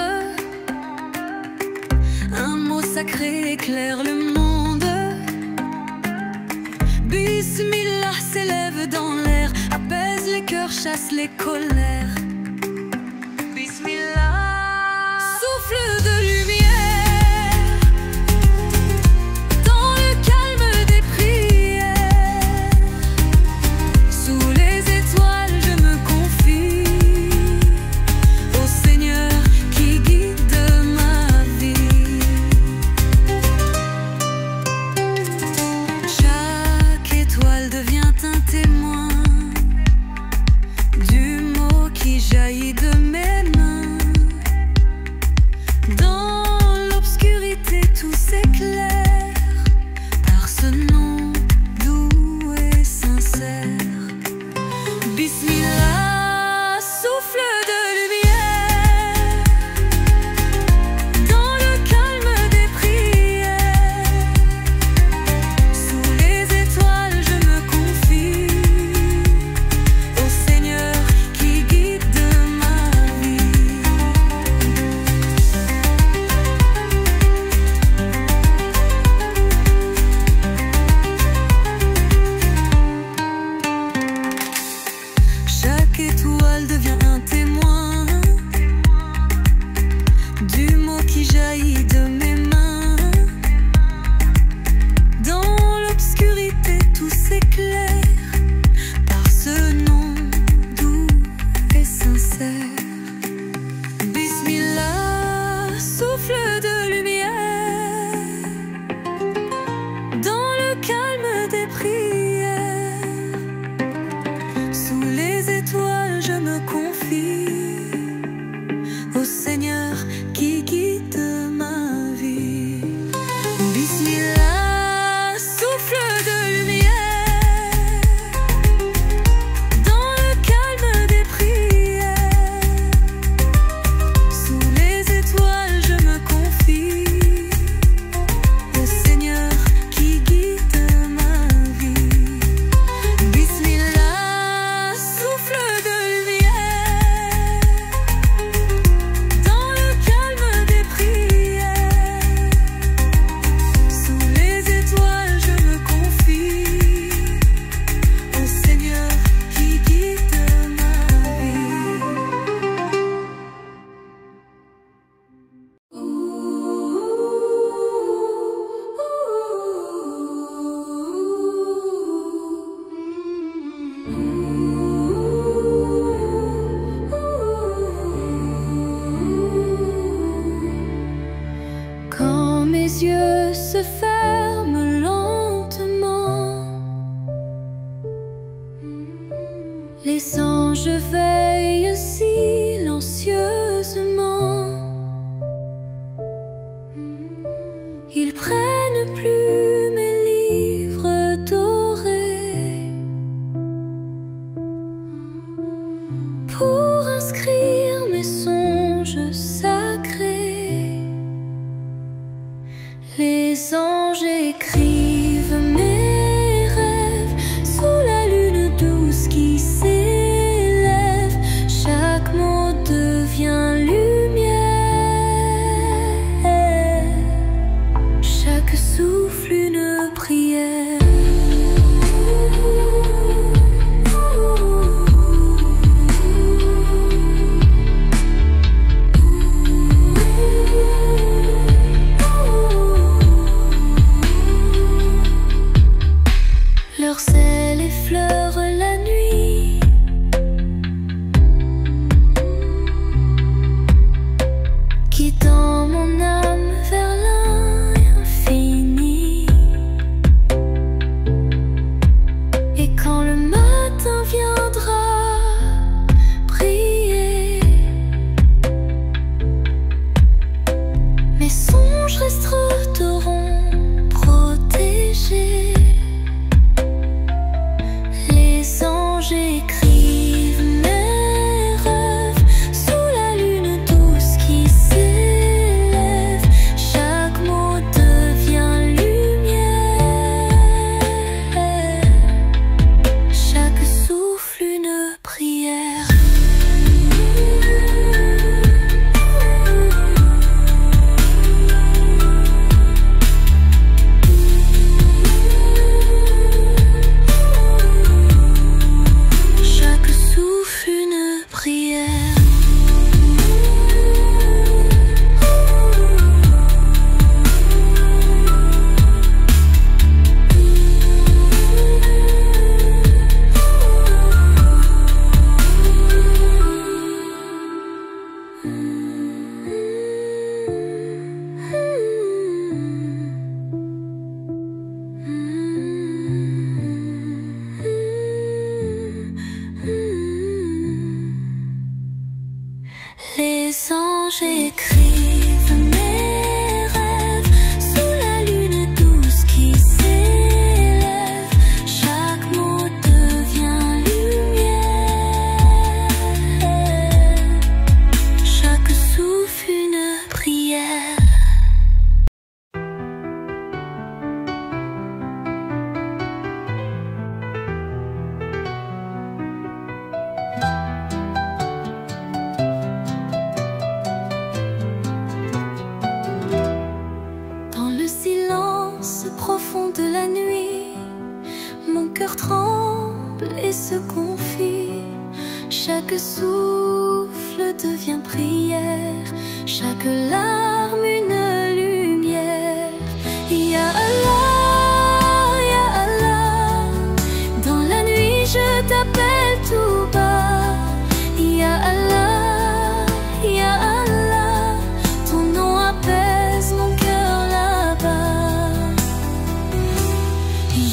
un mot sacré éclaire le monde. Bismillah s'élève dans l'air, apaise les cœurs, chasse les colères. Bismillah, souffle de lumière dans le calme des prières. Sous les étoiles je me confie au Seigneur qui guide ma vie. Chaque étoile devient un témoin du mot qui jaillit de mes mains. Dans l'obscurité tout s'éclaire par ce nom doux et sincère. Bismillah, souffle de lumière dans le calme des prières. Sous les étoiles je me confie au Seigneur qui guide ma Les anges écrivent mes rêves sous la lune douce qui s'élève. Chaque mot devient lumière, chaque souffle une prière. Profond de la nuit, mon cœur tremble et se confie. Chaque souffle devient prière, chaque larme une lumière. Ya Allah, Ya Allah, dans la nuit je t'appelle tout bas. Ya Allah, Ya Allah, ton nom apaise mon cœur là-bas.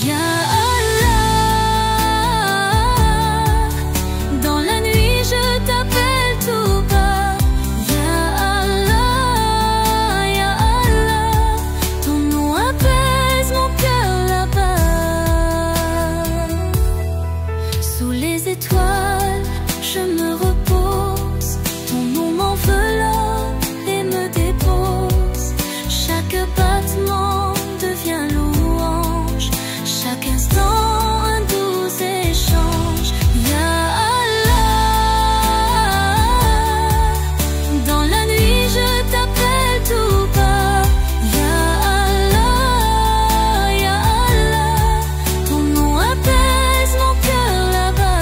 Ya Allah, dans la nuit je t'appelle tout bas. Ya Allah, Ya Allah, ton nom apaise mon cœur là-bas. Sous les étoiles je me repose, ton nom m'enveloppe et me dépose. Chaque battement devient louange, chaque instant un doux échange. Ya Allah, dans la nuit je t'appelle tout bas. Ya Allah, Ya Allah, ton nom apaise mon cœur là-bas.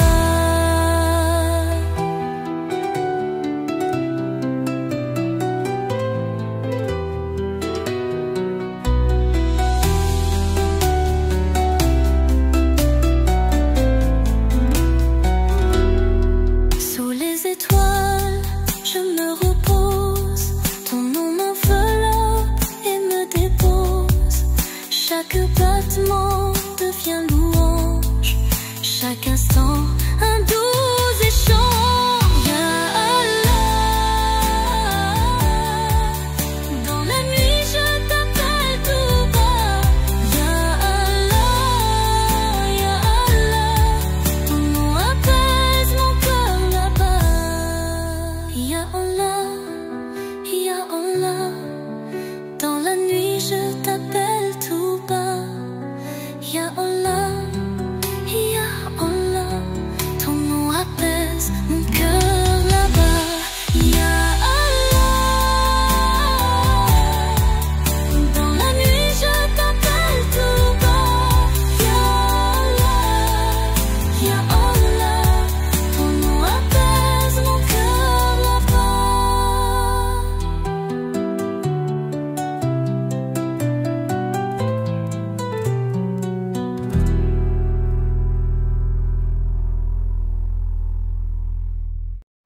Sous les étoiles, je me repose, ton nom m'enveloppe et me dépose. Chaque battement devient louange, chaque instant un doux échange. Ya Allah, dans la nuit je t'appelle tout bas. Ya Allah, Ya Allah, ton nom apaise mon cœur là-bas. Ya Allah, Ya Allah, dans la nuit je t'appelle tout bas. Ya Allah, Ya Allah, ton nom apaise mon cœur là-bas. Ya Allah, dans la nuit je t'appelle tout bas. Ya Allah, Ya Allah, ton nom apaise mon cœur là-bas.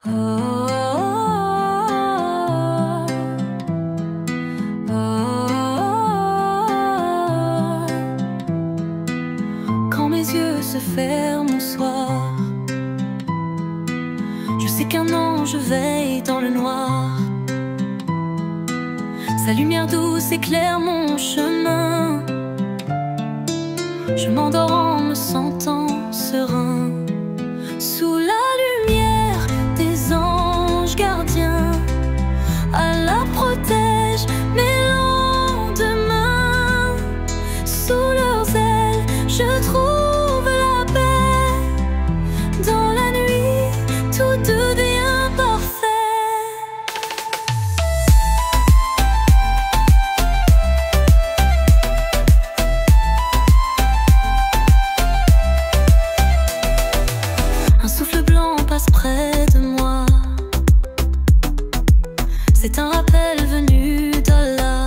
Oh, oh, oh, oh. Quand mes yeux se ferment au soir, je sais qu'un ange veille dans le noir. Sa lumière douce éclaire mon chemin. Je m'endors en me sentant serein. Sous la lumière des anges gardiens, Allah protège mes lendemains. Sous leurs ailes je trouve la paix. Dans la nuit tout devient parfait. Un souffle blanc passe près de moi. C'est un rappel venu d'Allah.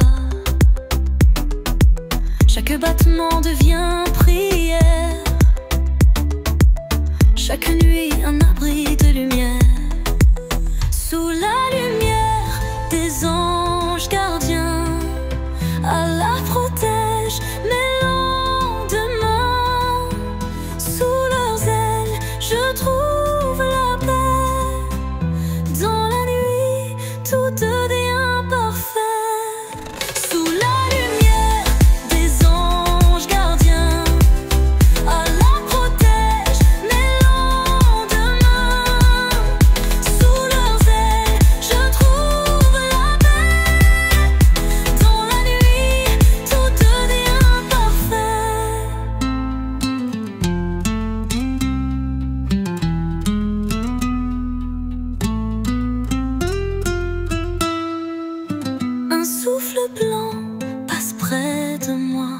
Chaque battement devient prière, chaque nuit un abri de lumière. Sous la lumière des anges gardiens, Allah protège mes lendemains. Sous leurs ailes je trouve la paix. Dans la nuit cheveux blancs passe près de moi.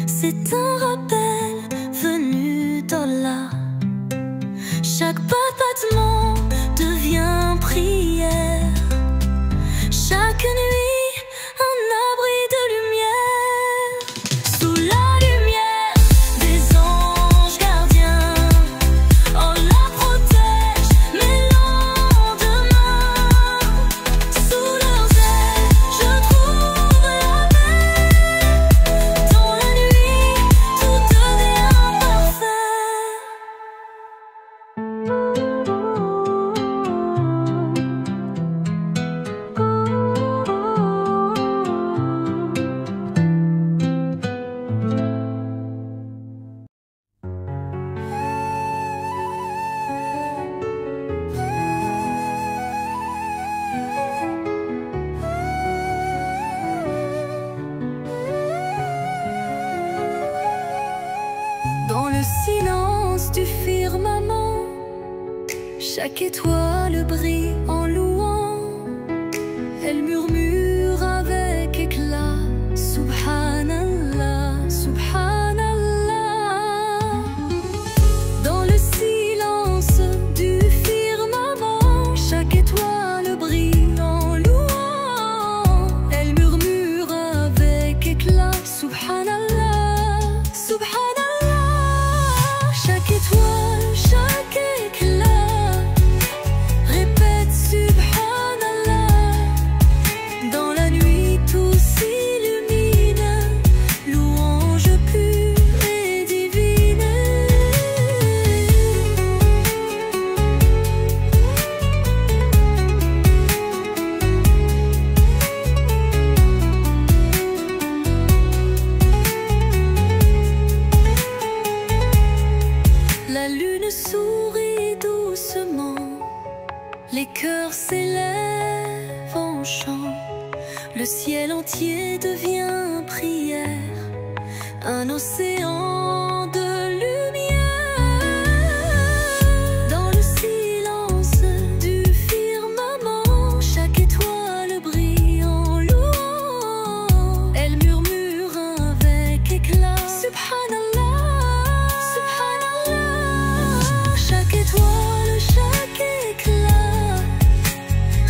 C'est un rappel venu d'Allah. Chaque battement devient prière. Chaque nuit, un abri de lumière. Sous la lumière des anges gardiens, Allah protège mes lendemains. Sous leurs ailes, je trouve la paix. Dans la nuit, tout devient parfait. Dans le silence du firmament, chaque étoile brille en louant. Elle murmure avec éclat: Subhanallah, Subhanallah. Dans le silence du firmament, chaque étoile brille en louant. Elle murmure avec éclat: Subhanallah, Subhanallah. Chaque étoile, chaque éclat répète Subhanallah. Dans la nuit tout s'illumine, louange pure et divine. La lune sourit doucement, les cœurs s'élèvent en chant. Le ciel entier devient prière, un océan de lumière. Dans le silence du firmament, chaque étoile brille en louant. Elle murmure avec éclat: Subhanallah, Subhanallah. Chaque étoile, chaque éclat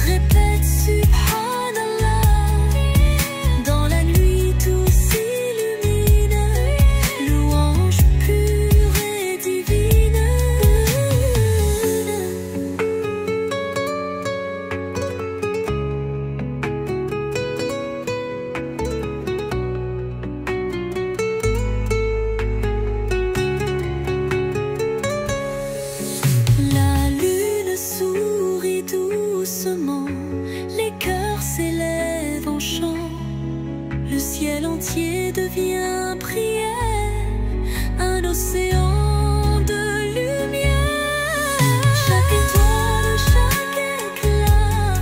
répète Subhanallah. Dans la nuit tout s'illumine, louange pure et divine. La lune sourit doucement, les cœurs s'élèvent en chant. Le ciel entier devient prière, un océan de lumière. Chaque étoile, chaque éclat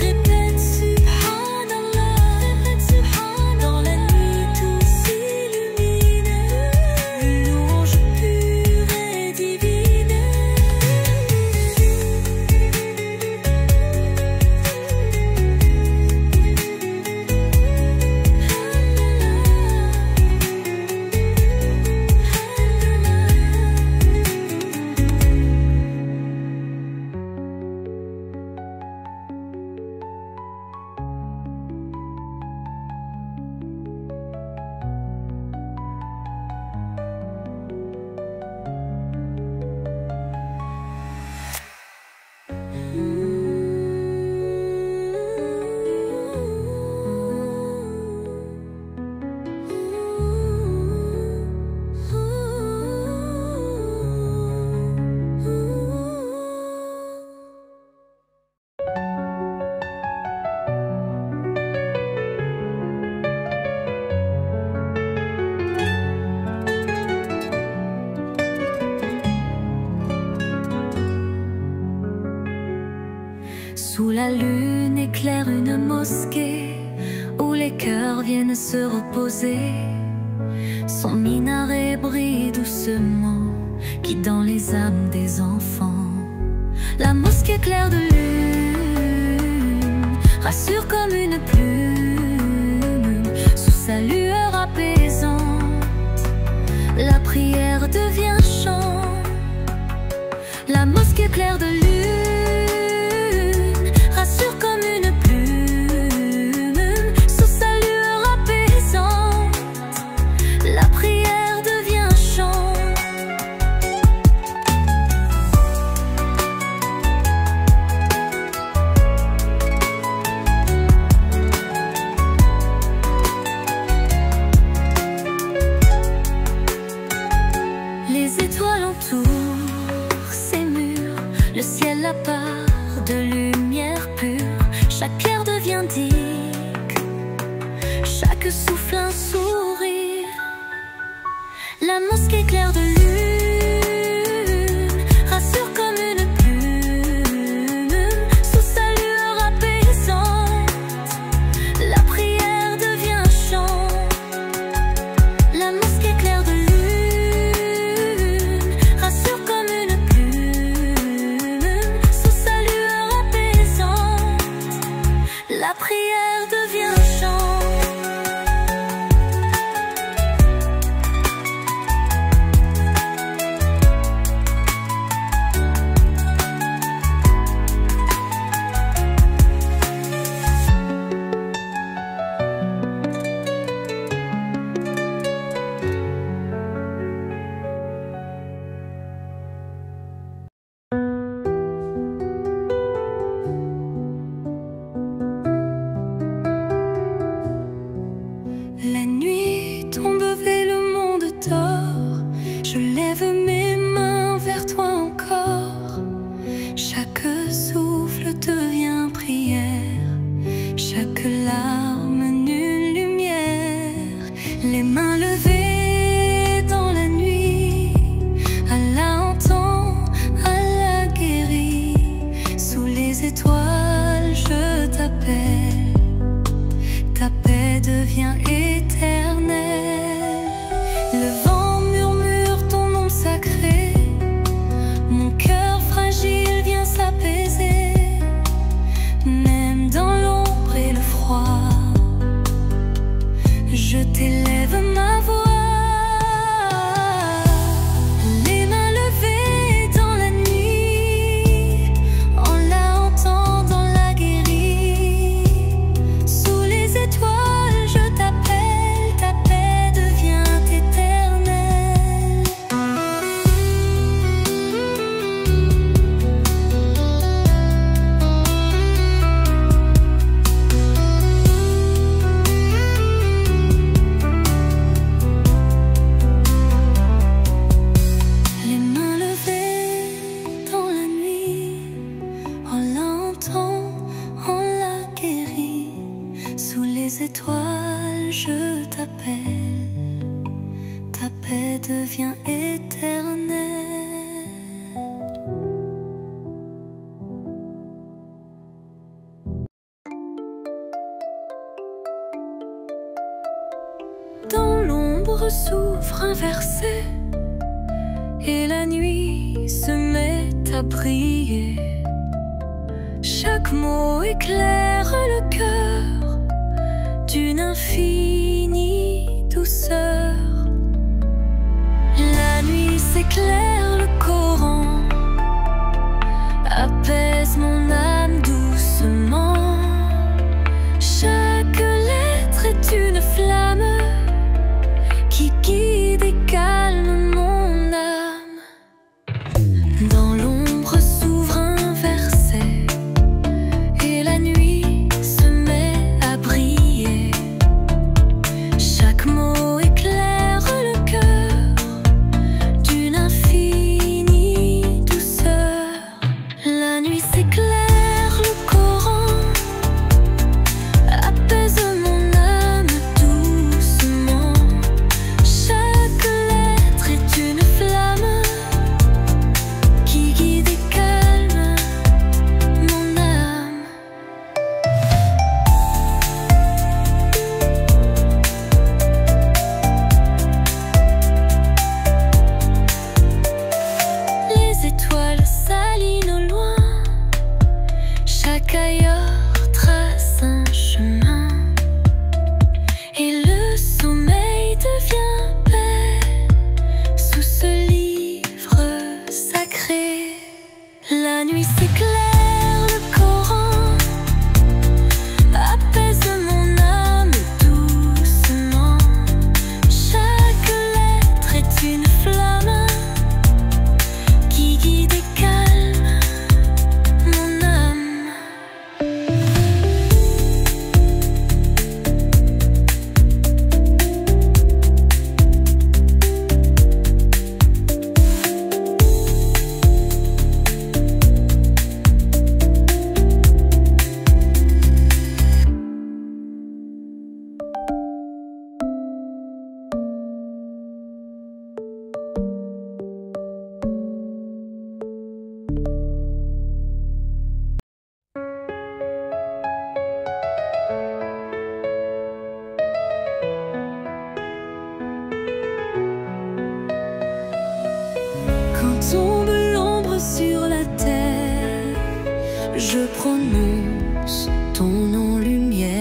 répète Subhanallah. Dans la nuit tout s'illumine, louange pure et divine. Sous la lune éclaire une mosquée où les cœurs viennent se reposer. Son minaret brille doucement, guidant les âmes des enfants. La mosquée claire de lune rassure comme une pluie. sa lueur apaisante. La prière devient chant, la mosquée claire de lune rassure comme une plume. Sous sa lueur apaisante, la prière devient chant. Les étoiles entourent ces murs, le ciel la part de lumière pure. Chaque pierre devient digue, chaque souffle un sourire. La mosquée claire de lune rassure comme une plume. Sous sa lueur apaisante, la prière devient chant. La mosquée claire de lune la prière devient chant. La nuit tombe et le monde dort. Je lève mes mains vers toi encore. Chaque souffle devient prière, chaque larme une lumière. Les mains levées dans la nuit, Allah entend, Allah guérit. Sous les étoiles je t'appelle, ta paix devient éternelle. Le vent murmure ton nom sacré, mon cœur fragile vient s'apaiser. Même dans l'ombre et le froid, je t'élève ma voix. Les mains levées dans la nuit, Allah entend, Allah guérit. Sous les étoiles je t'appelle, ta paix devient éternelle. Les mains levées dans la nuit, Allah entend, Allah guérit. Sous les étoiles je t'appelle, ta paix devient éternelle. Dans l'ombre s'ouvre un verset et la nuit se met à briller. Chaque mot éclaire le cœur d'une infinie douceur. La nuit s'éclaire, le Coran apaise mon âme doucement. Chaque lettre est une flamme qui guide et calme mon âme. Dans l'ombre s'ouvre un verset et la nuit se met à briller. Chaque mot éclaire le cœur d'une infinie douceur. La nuit s'éclaire, le Coran apaise mon âme doucement. Chaque lettre est une flamme qui guide et calme mon âme. Les étoiles s'alignent au loin, je prononce ton nom lumière.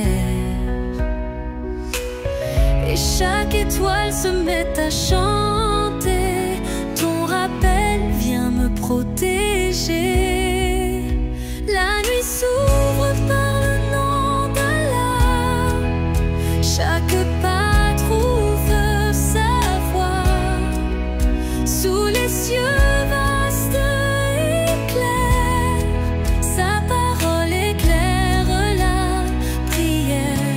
Et chaque étoile se met à chanter, ton rappel vient me protéger. La nuit s'ouvre par le nom d'Allah, chaque pas trouve sa voie. Sous les cieux vastes et clairs, sa parole éclaire la prière.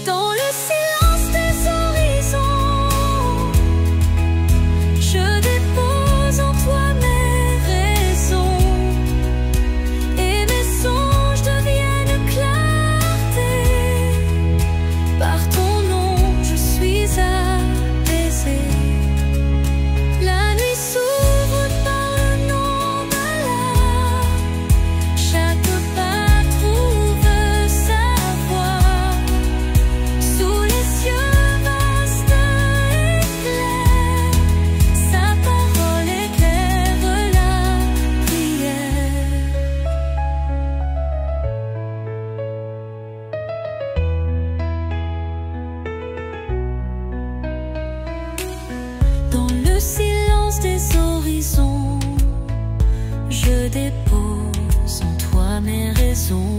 Dans le silence des horizons, je dépose en toi mes raisons, et mes songes deviennent clarté. Par ton nom je suis apaisé. La nuit s'ouvre par le nom d'Allah, chaque pas trouve sa voie. Sous les cieux vastes et clairs, sa parole éclaire la prière. Dans le silence des horizons, je dépose en toi mes raisons.